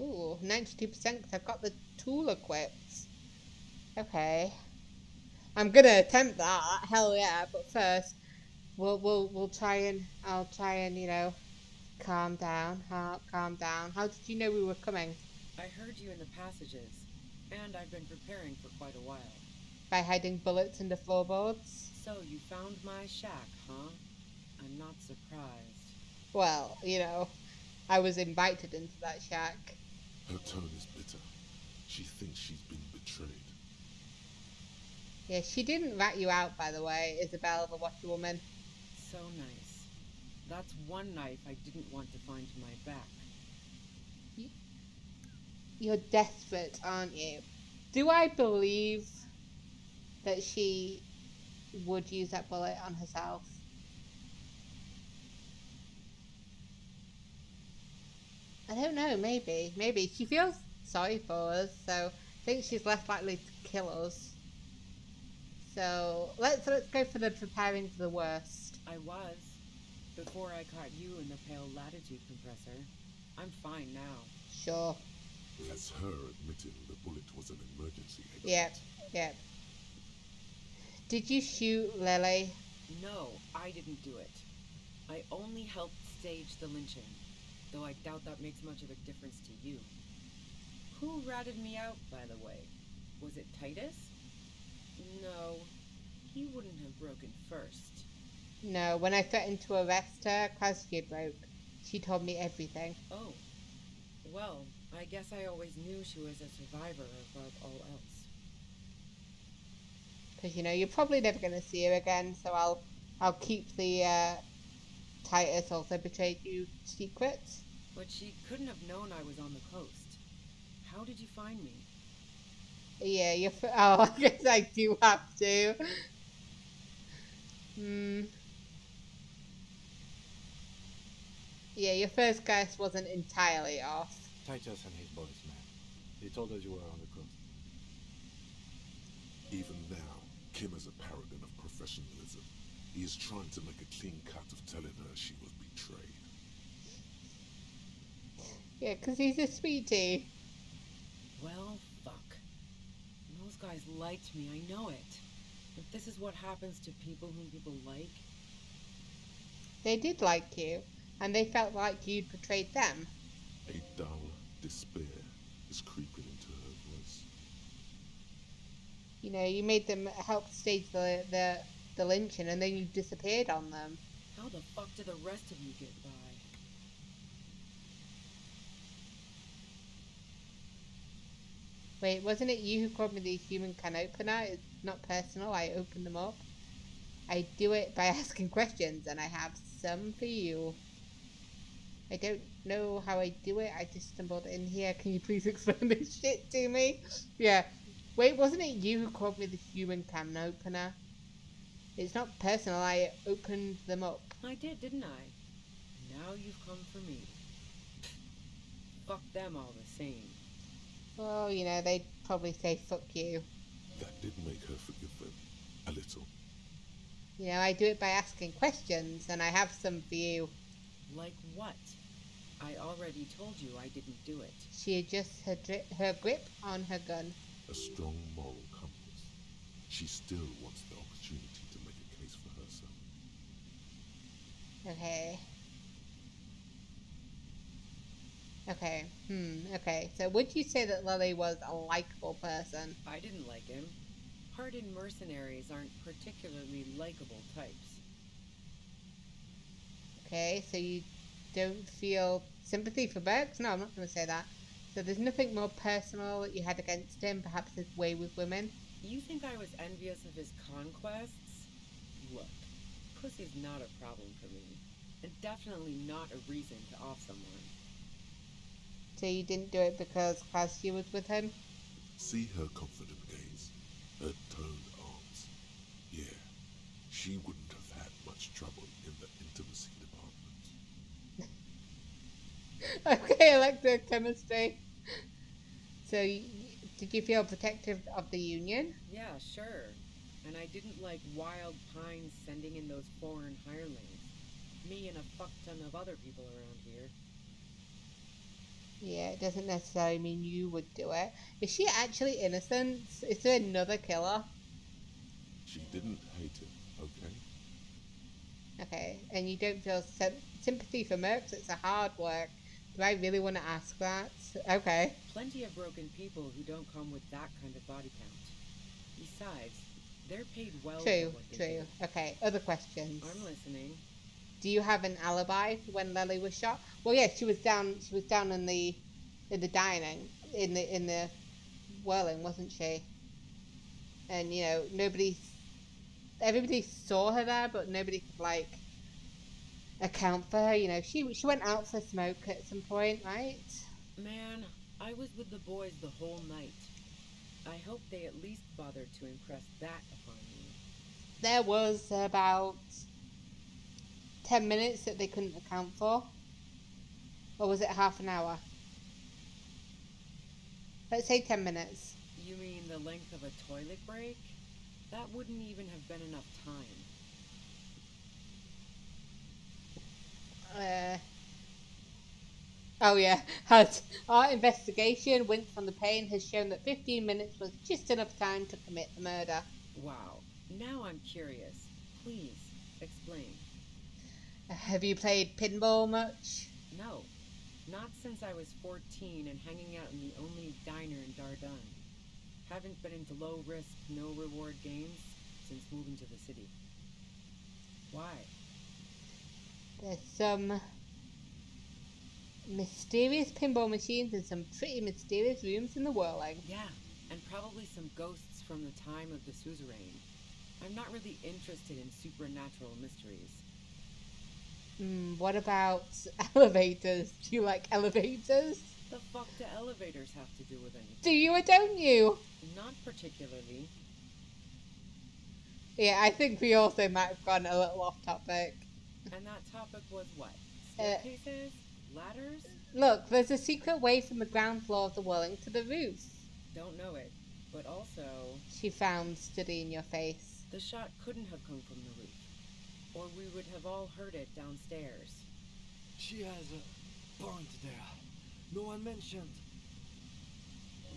Ooh, 92% because I've got the tool equipped. Okay. I'm gonna attempt that, hell yeah, but first we'll try and I'll try and, you know, calm down. Calm down. How did you know we were coming? I heard you in the passages, and I've been preparing for quite a while. By hiding bullets in the floorboards? So you found my shack, huh? I'm not surprised. Well, you know, I was invited into that shack. Her tone is bitter. She thinks she's been betrayed. Yeah, she didn't rat you out, by the way, Isabel, the washerwoman. So nice. That's one knife I didn't want to find in my back. You're desperate, aren't you? Do I believe that she would use that bullet on herself? I don't know, maybe. Maybe. She feels sorry for us, so I think she's less likely to kill us. So let's go for the preparing for the worst. I was. Before I caught you in the pale latitude compressor. I'm fine now. Sure. That's her admitting the bullet was an emergency exit. Yep. Did you shoot Lily? No, I didn't do it. I only helped stage the lynching, though I doubt that makes much of a difference to you. Who ratted me out, by the way? Was it Titus? No, he wouldn't have broken first. No, when I threatened to arrest her, Kraskia broke. She told me everything. Oh. Well, I guess I always knew she was a survivor above all else. Because, you know, you're probably never going to see her again, so I'll keep the Titus also betrayed you secret. But she couldn't have known I was on the coast. How did you find me? Yeah, oh, I guess I do have to. Yeah, your first guess wasn't entirely off. Titus and his boys, man. They told us you were on the coast. Even now, Kim is a paragon of professionalism. He is trying to make a clean cut of telling her she was betrayed. Yeah, because he's a sweetie. Well, fuck. Those guys liked me, I know it. If this is what happens to people whom people like, They did like you, and they felt like you'd betrayed them. A dull despair is creeping into her voice. You know, you made them help stage the lynching, and then you disappeared on them. How the fuck did the rest of you get by? Wait, wasn't it you who called me the human can opener? It's not personal, I opened them up. I do it by asking questions, and I have some for you. I don't know how I do it, I just stumbled in here. Can you please explain this shit to me? Yeah. Wait, wasn't it you who called me the human can opener? It's not personal, I opened them up. I did, didn't I? Now you've come for me. Fuck them all the same. Well, you know, they'd probably say fuck you. That did make her forgive them. A little. You know, I do it by asking questions, and I have some for you. Like what? I already told you I didn't do it. She adjusts her grip on her gun. A strong moral compass. She still wants the opportunity to make a case for herself. Okay. Okay. So would you say that Lily was a likable person? I didn't like him. Hardened mercenaries aren't particularly likable types. Okay, so you don't feel sympathy for Burks? No, I'm not going to say that. So there's nothing more personal that you had against him, perhaps his way with women? You think I was envious of his conquests? Look, pussy's not a problem for me, and definitely not a reason to off someone. So you didn't do it because she was with him? See her confident gaze, her toned arms. Yeah, she wouldn't have had much trouble in the intimacy department. Okay, electrochemistry. So, did you feel protective of the Union? Yeah, sure. And I didn't like Wild Pines sending in those foreign hirelings. Me and a fuck ton of other people around here. Yeah, it doesn't necessarily mean you would do it. Is she actually innocent? Is there another killer? She didn't hate him, okay? Okay, and you don't feel sympathy for Mercs? It's a hard work. Do I really want to ask that? Okay. Plenty of broken people who don't come with that kind of body count. Besides, they're paid well for what they do. Okay, other questions. I'm listening. Do you have an alibi for when Lily was shot? Well, yeah, she was down in the dining in the whirling, wasn't she? And you know, everybody saw her there, but nobody could like account for her. You know, she went out for a smoke at some point, right? Man, I was with the boys the whole night. I hope they at least bothered to impress that upon me. There was about 10 minutes that they couldn't account for. Or was it half an hour? Let's say 10 minutes. You mean the length of a toilet break? That wouldn't even have been enough time. Oh yeah, our investigation, Winks on the Pain, has shown that 15 minutes was just enough time to commit the murder. Wow, now I'm curious. Please, explain. Have you played pinball much? No, not since I was 14 and hanging out in the only diner in Dardun. Haven't been into low-risk, no-reward games since moving to the city. Why? There's some mysterious pinball machines and some pretty mysterious rooms in the whirling. Yeah, and probably some ghosts from the time of the suzerain. I'm not really interested in supernatural mysteries. What about elevators? Do you like elevators? The fuck do elevators have to do with anything? Do you or don't you? Not particularly. Yeah, I think we also might have gone a little off topic. And that topic was what? Staircases? Ladders? Look, there's a secret way from the ground floor of the whirling to the roof. Don't know it, but also... She found studying your face. The shot couldn't have come from the roof, or we would have all heard it downstairs. She has a point there. No one mentioned.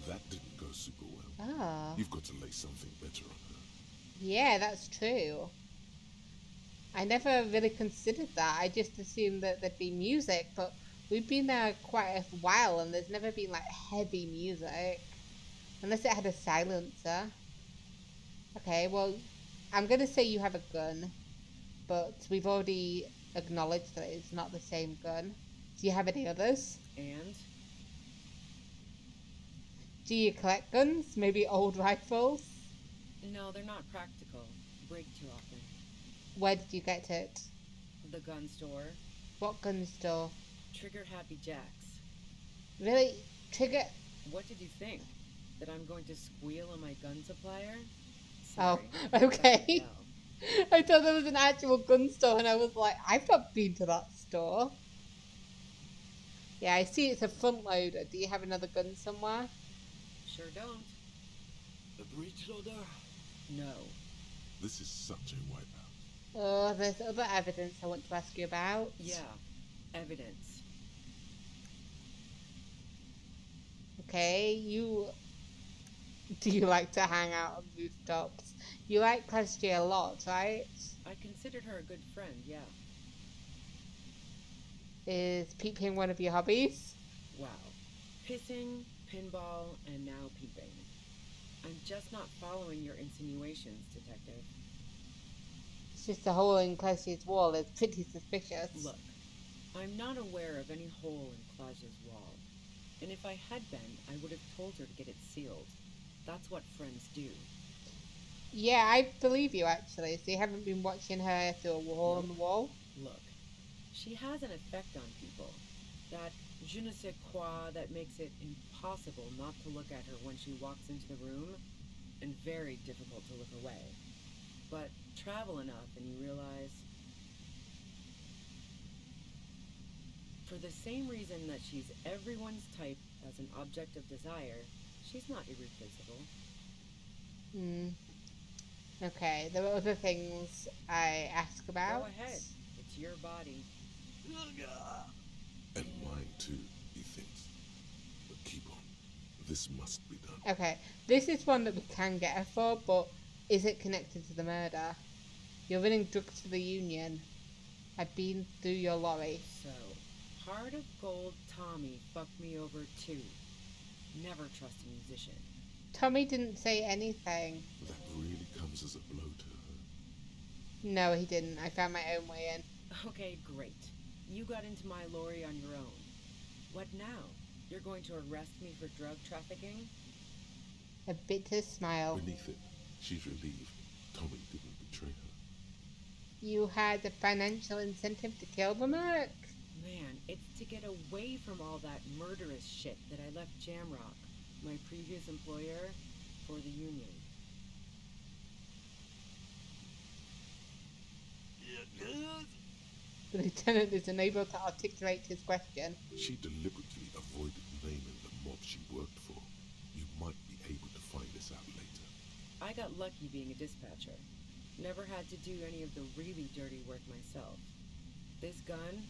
That didn't go super well. Ah. You've got to lay something better on her. Yeah, that's true. I never really considered that. I just assumed that there'd be music, but we've been there quite a while and there's never been like heavy music. Unless it had a silencer. Okay, well, I'm gonna say you have a gun, but we've already acknowledged that it's not the same gun. Do you have any others? And? Do you collect guns? Maybe old rifles? No, they're not practical. Break too often. Where did you get it? The gun store. What gun store? Trigger Happy Jacks. Really? Trigger? What did you think? That I'm going to squeal on my gun supplier? Oh, Sorry, okay. I thought there was an actual gun store and I was like, I've not been to that store. Yeah, I see it's a front loader. Do you have another gun somewhere? Sure don't. A breech loader? No. This is such a wipeout. Oh, there's other evidence I want to ask you about. Yeah, evidence. Okay, do you like to hang out on rooftops? You like Class G a lot, right? I considered her a good friend, yeah. Is peeping one of your hobbies? Wow. Pissing, pinball, and now peeping. I'm just not following your insinuations, Detective. It's just a hole in Clash's wall is pretty suspicious. Look, I'm not aware of any hole in Clash's wall. And if I had been, I would have told her to get it sealed. That's what friends do. Yeah, I believe you actually. So you haven't been watching her through a wall on the wall? Look, she has an effect on people. That je ne sais quoi that makes it impossible not to look at her when she walks into the room, and very difficult to look away. But travel enough and you realize, for the same reason that she's everyone's type as an object of desire, she's not irreplaceable. Okay, there were other things I ask about. Go ahead. It's your body. And mine too, he thinks. But keep on. This must be done. Okay, this is one that we can get her for, but is it connected to the murder? You're running drugs for the Union. I've been through your lorry. So, Heart of Gold Tommy fucked me over too. Never trust a musician. Tommy didn't say anything. That really comes as a blow to her. No, he didn't. I found my own way in. Okay, great. You got into my lorry on your own. What now? You're going to arrest me for drug trafficking? A bitter smile. Beneath it, she's relieved Tommy didn't betray her. You had a financial incentive to kill the merc? Man, it's to get away from all that murderous shit that I left Jamrock, my previous employer, for the Union. The lieutenant is unable to articulate his question. She deliberately avoided naming the mob she worked for. You might be able to find this out later. I got lucky being a dispatcher. Never had to do any of the really dirty work myself. This gun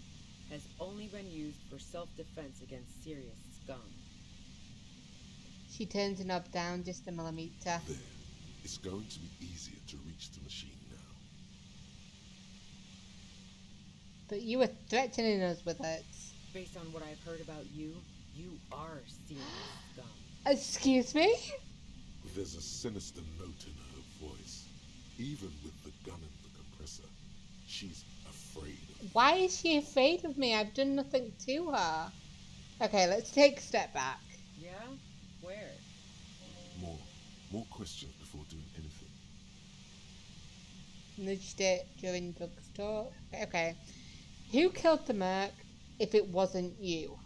has only been used for self-defense against serious scum. She turns the knob down just a millimeter. There. It's going to be easier to reach the machine now. But you were threatening us with it. Based on what I've heard about you, you are serious scum. Excuse me? There's a sinister note in her voice. Even with the gun and the compressor, she's afraid of... Why is she afraid of me? I've done nothing to her. Okay, let's take a step back. Yeah? Where? More questions before doing anything. Nudged it during drugstore. Okay. Who killed the merc if it wasn't you?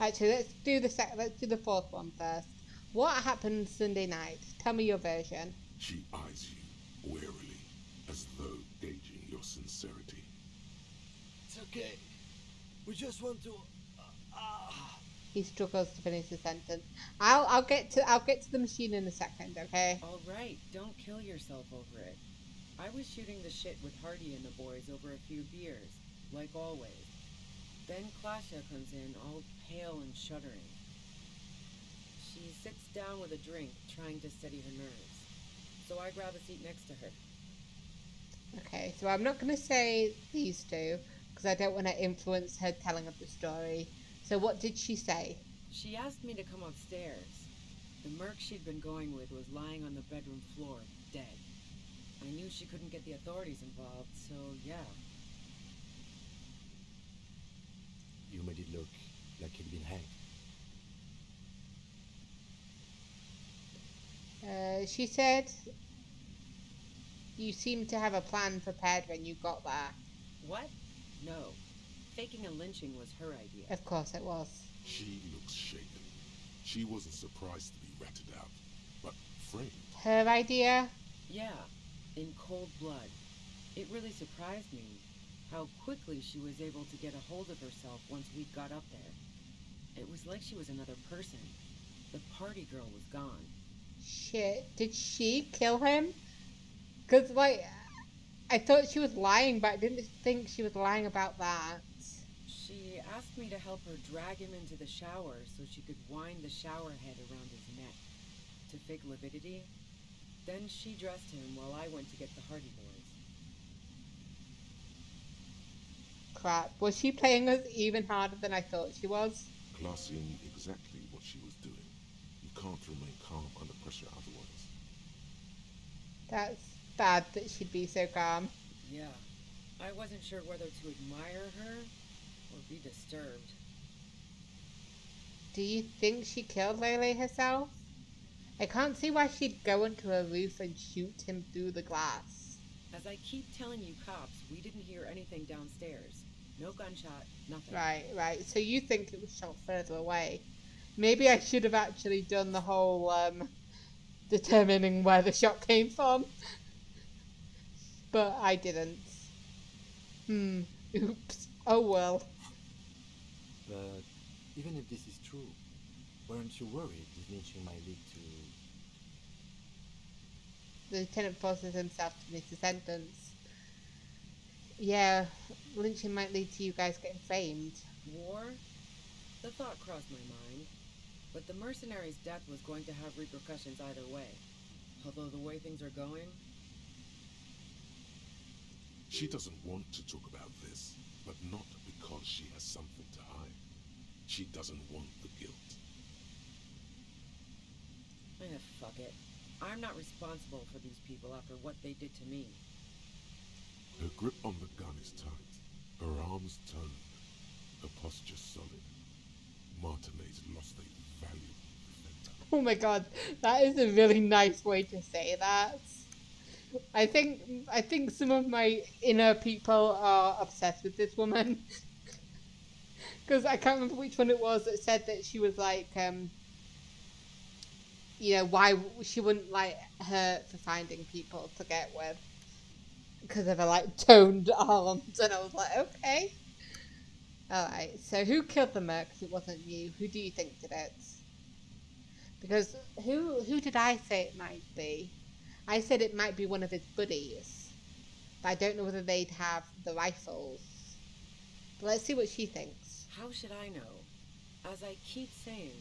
Actually, let's do the fourth one first. What happened Sunday night? Tell me your version. She eyes you warily, as though gauging your sincerity. It's okay. We just want to... He struggles to finish the sentence. I'll get to the machine in a second, okay? Alright, don't kill yourself over it. I was shooting the shit with Hardy and the boys over a few beers, like always. Then Klasha comes in, all pale and shuddering. She sits down with a drink, trying to steady her nerves. So I grab a seat next to her. Okay, so I'm not going to say these two, because I don't want to influence her telling of the story. So what did she say? She asked me to come upstairs. The merc she'd been going with was lying on the bedroom floor, dead. I knew she couldn't get the authorities involved, so yeah. You made it look like he'd been hanged. She said you seemed to have a plan prepared when you got there. What? No. Faking a lynching was her idea. Of course it was. She looks shaken. She wasn't surprised to be ratted out, but framed. Her idea? Yeah, in cold blood. It really surprised me how quickly she was able to get a hold of herself once we got up there. It was like she was another person. The party girl was gone. Shit, did she kill him? Because, like, I thought she was lying, but I didn't think she was lying about that. She asked me to help her drag him into the shower so she could wind the shower head around his neck to fake lividity. Then she dressed him while I went to get the Hardy Boys. Crap, was she playing us even harder than I thought she was? Glacia knew exactly what she was doing. You can't remain calm under pressure otherwise. That's bad that she'd be so calm. Yeah, I wasn't sure whether to admire her or be disturbed. Do you think she killed Lele herself? I can't see why she'd go onto a roof and shoot him through the glass. As I keep telling you cops, we didn't hear anything downstairs. No gunshot, nothing. Right. So you think it was shot further away. Maybe I should have actually done the whole, determining where the shot came from. But I didn't. Oops. Oh well. But even if this is true, weren't you worried this lynching might lead to... The lieutenant forces himself to miss the sentence. Yeah, lynching might lead to you guys getting framed. War? The thought crossed my mind. But the mercenary's death was going to have repercussions either way. Although the way things are going... She doesn't want to talk about this, but not because she has something to hide. She doesn't want the guilt. Fuck it. I'm not responsible for these people after what they did to me. Her grip on the gun is tight, her arms toned, her posture solid. Martinez lost a valuable defender. Oh my god, that is a really nice way to say that. I think some of my inner people are obsessed with this woman. Because I can't remember which one it was that said that she was like, why she wouldn't like her for finding people to get with. Because of her like toned arms. And I was like, okay. Alright, so who killed the merc if it wasn't you? Who do you think did it? Because who did I say it might be? I said it might be one of his buddies. But I don't know whether they'd have the rifles. But let's see what she thinks. How should I know? As I keep saying,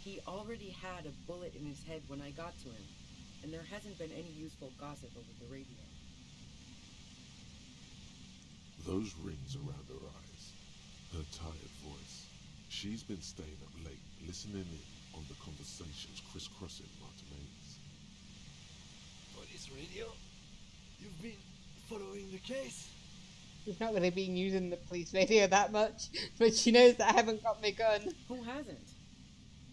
he already had a bullet in his head when I got to him. And there hasn't been any useful gossip over the radio. Those rings around her eyes, her tired voice. She's been staying up late, listening in on the conversations crisscrossing Martinez. Police radio? You've been following the case? She's not really been using the police radio that much, but she knows that I haven't got my gun. Who hasn't?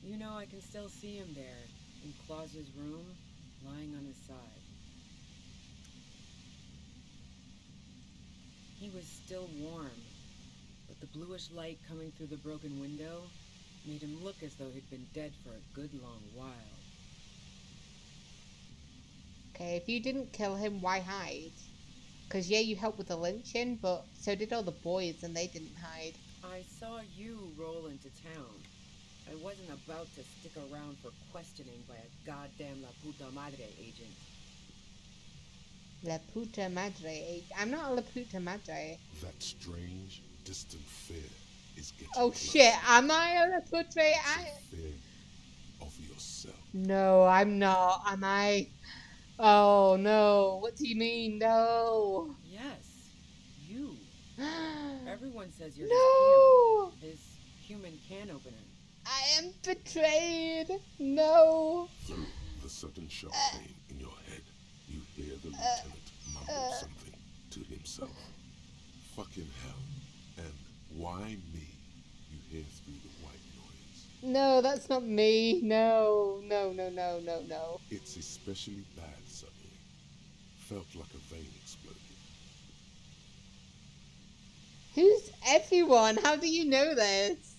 You know, I can still see him there, in Claus's room, lying on his side. He was still warm, but the bluish light coming through the broken window made him look as though he'd been dead for a good long while. Okay, if you didn't kill him, why hide? Because yeah, you helped with the lynching, but so did all the boys and they didn't hide. I saw you roll into town. I wasn't about to stick around for questioning by a goddamn La Puta Madre agent. La Puta Madre. I'm not a La Puta Madre. That strange, distant fear is getting Oh closer. shit, am I a La Puta? It's a fear of yourself. No, I'm not. Am I? Oh no, what do you mean? No. Everyone says you're No! his human can opener. I am betrayed. No. Through the sudden sharp pain in your head, you hear the lieutenant mumble something to himself. Fucking hell. And why me? You hear through the white noise. No, that's not me. No. It's especially bad suddenly. Felt like a vein exploded. Who's everyone? How do you know this?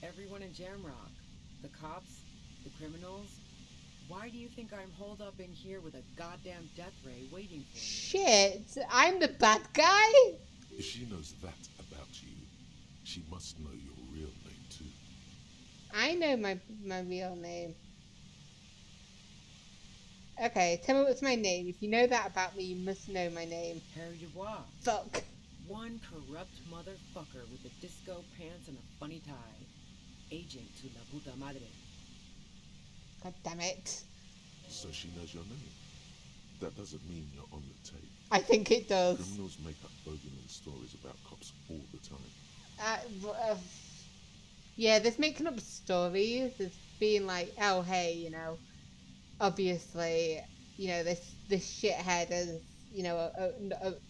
Everyone in Jamrock. The cops, the criminals. Why do you think I'm holed up in here with a goddamn death ray waiting for me? Shit, I'm the bad guy? If she knows that about you, she must know your real name too. I know my real name. Okay, tell me what's my name. If you know that about me, you must know my name. Harry Dubois. Fuck. One corrupt motherfucker with a disco pants and a funny tie. Agent to la puta madre. God damn it. So she knows your name. That doesn't mean you're on the tape. I think it does. Criminals make up bogeyman stories about cops all the time. Yeah, there's making up stories. There's being like, oh hey, you know, obviously, you know, this shithead has, you know,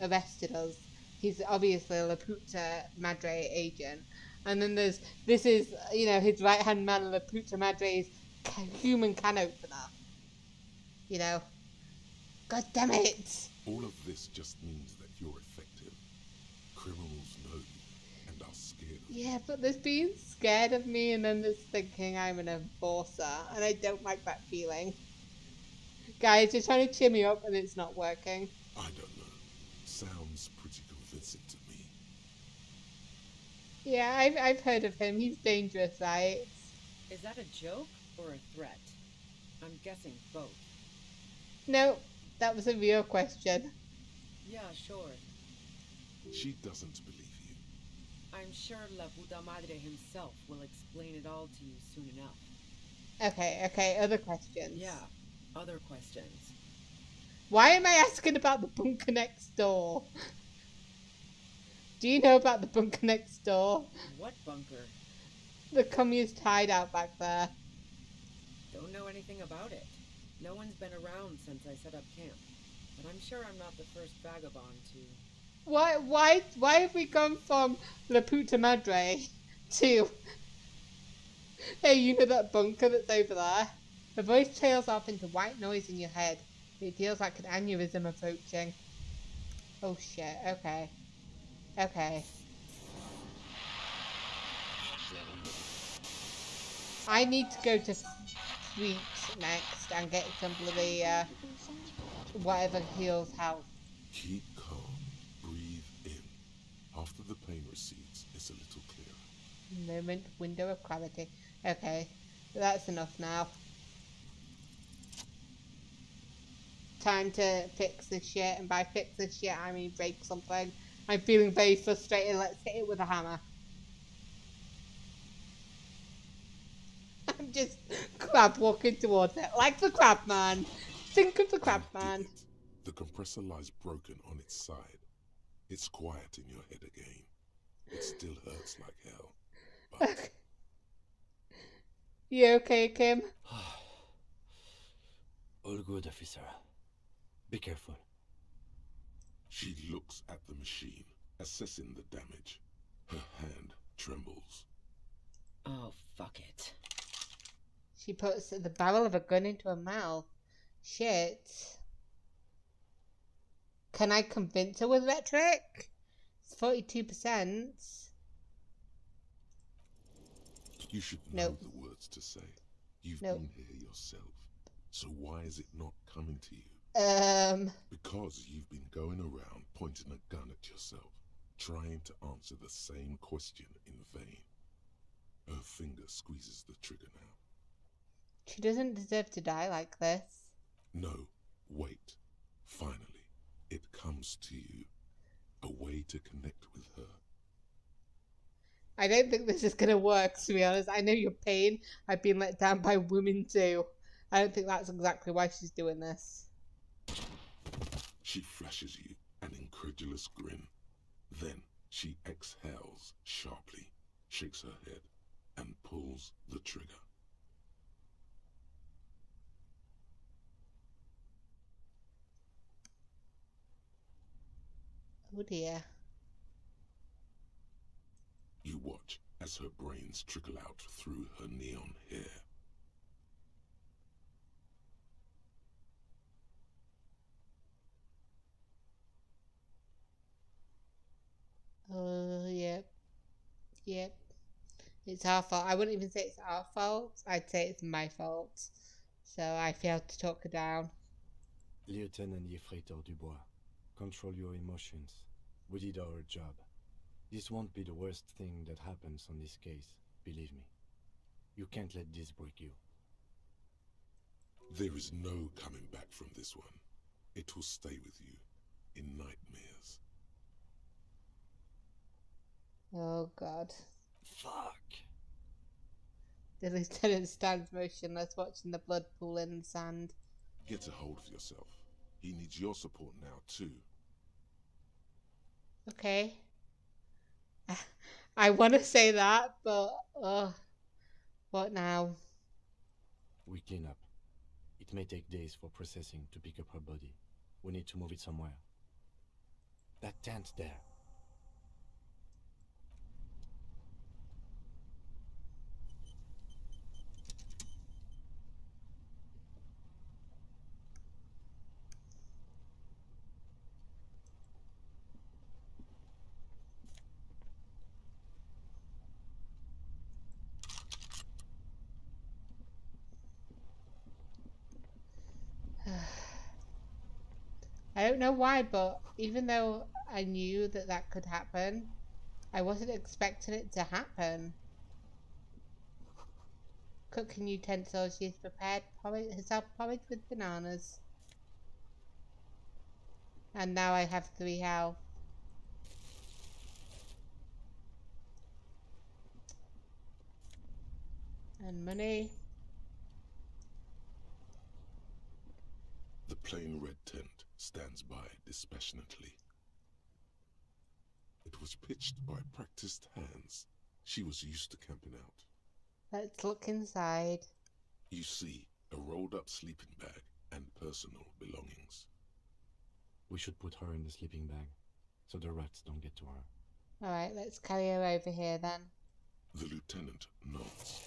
arrested us. He's obviously a La Puta Madre agent. And then this is, you know, his right hand man, La Puta Madre's human can opener. You know, god damn it. All of this just means that you're effective. Criminals know you and are scared of you. Yeah, but there's being scared of me and then there's thinking I'm an enforcer, and I don't like that feeling. Guys, you're trying to cheer me up and it's not working. I don't know. Sounds pretty convincing to me. Yeah, I've heard of him. He's dangerous, right? Is that a joke or a threat? I'm guessing both. No, that was a real question. Yeah, sure. She doesn't believe you. I'm sure La Puta Madre himself will explain it all to you soon enough. Okay, other questions. Yeah, other questions. Why am I asking about the bunker next door? Do you know about the bunker next door? What bunker? The communist hideout back there. Don't know anything about it. No one's been around since I set up camp. But I'm sure I'm not the first vagabond to... Why have we gone from La Puta Madre to... Hey, you know that bunker that's over there? The voice trails off into white noise in your head. It feels like an aneurysm approaching. Oh shit, okay. Okay. I need to go to Sweet next and get some bloody, whatever heals health. Keep calm. Breathe in. After the pain recedes, it's a little clearer. Moment, window of clarity. Okay, that's enough now. Time to fix this shit, and by fix this shit I mean break something. I'm feeling very frustrated. Let's hit it with a hammer. I'm just crab walking towards it, like the crab man. Think of the crab man. The compressor lies broken on its side. It's quiet in your head again. It still hurts like hell. But you okay, Kim? All good, officer. Be careful. she looks at the machine, assessing the damage. Her hand trembles. Oh, fuck it. She puts the barrel of a gun into her mouth. Shit. Can I convince her with rhetoric? It's 42%. You should know the words to say. You've been here yourself. So why is it not coming to you? Because you've been going around pointing a gun at yourself, trying to answer the same question in vain. Her finger squeezes the trigger now. She doesn't deserve to die like this. No, wait. Finally, it comes to you. A way to connect with her. I don't think this is going to work, to be honest. I know your pain. I've been let down by women too. I don't think that's exactly why she's doing this. She flashes you an incredulous grin. Then she exhales sharply, shakes her head, and pulls the trigger. Oh dear. You watch as her brains trickle out through her neon hair. Oh, yep. Yep. It's our fault. I wouldn't even say it's our fault. I'd say it's my fault. So I failed to talk her down. Lieutenant Yefreitor Dubois, control your emotions. We did our job. This won't be the worst thing that happens on this case, believe me. You can't let this break you. There is no coming back from this one. It will stay with you in nightmares. Oh god. Fuck. The lieutenant stands motionless, watching the blood pool in the sand. Get a hold of yourself. He needs your support now, too. Okay. I want to say that, but what now? We clean up. It may take days for processing to pick up her body. We need to move it somewhere. That tent there. I don't know why, but even though I knew that that could happen, I wasn't expecting it to happen. Cooking utensils. She's prepared herself porridge with bananas. And now I have 3 health. And money. The plain red tent stands by dispassionately. It was pitched by practiced hands. She was used to camping out. Let's look inside. You see a rolled-up sleeping bag and personal belongings. We should put her in the sleeping bag, so the rats don't get to her. Alright, let's carry her over here then. The lieutenant nods.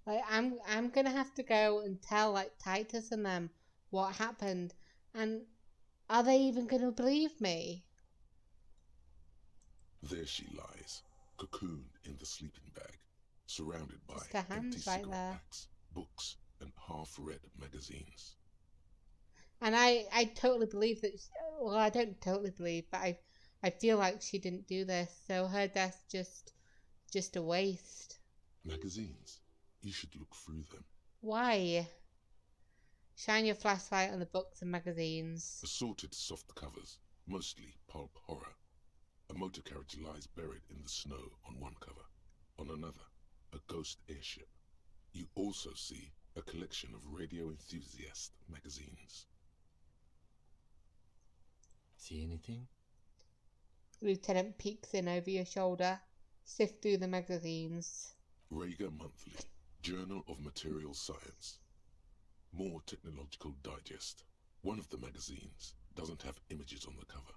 Like, I'm gonna have to go and tell, like, Titus and them what happened. And are they even gonna believe me? There she lies, cocooned in the sleeping bag, surrounded by Just her empty hands right cigarette there. packs, books, and half-read magazines. And I totally believe that, well, I don't totally believe, but I feel like she didn't do this, so her death's just a waste. Magazines. You should look through them. Why? Shine your flashlight on the books and magazines. Assorted soft covers, mostly pulp horror. A motor carriage lies buried in the snow on one cover. On another, a ghost airship. You also see a collection of radio enthusiast magazines. See anything? Lieutenant peeks in over your shoulder. Sift through the magazines. Rager Monthly, Journal of Material Science. More Technological Digest. One of the magazines doesn't have images on the cover.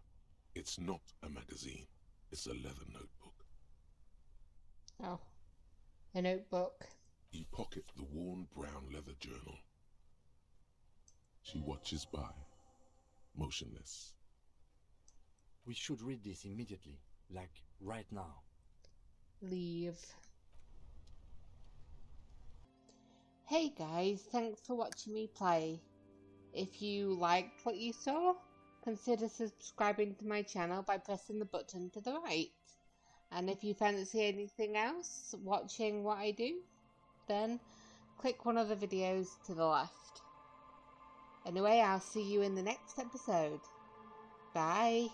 It's not a magazine. It's a leather notebook. Oh. A notebook. You pocket the worn brown leather journal. She watches by, motionless. We should read this immediately, like right now. Leave. Hey guys, thanks for watching me play. If you liked what you saw, consider subscribing to my channel by pressing the button to the right. And if you fancy anything else, watching what I do, then click one of the videos to the left. Anyway, I'll see you in the next episode. Bye.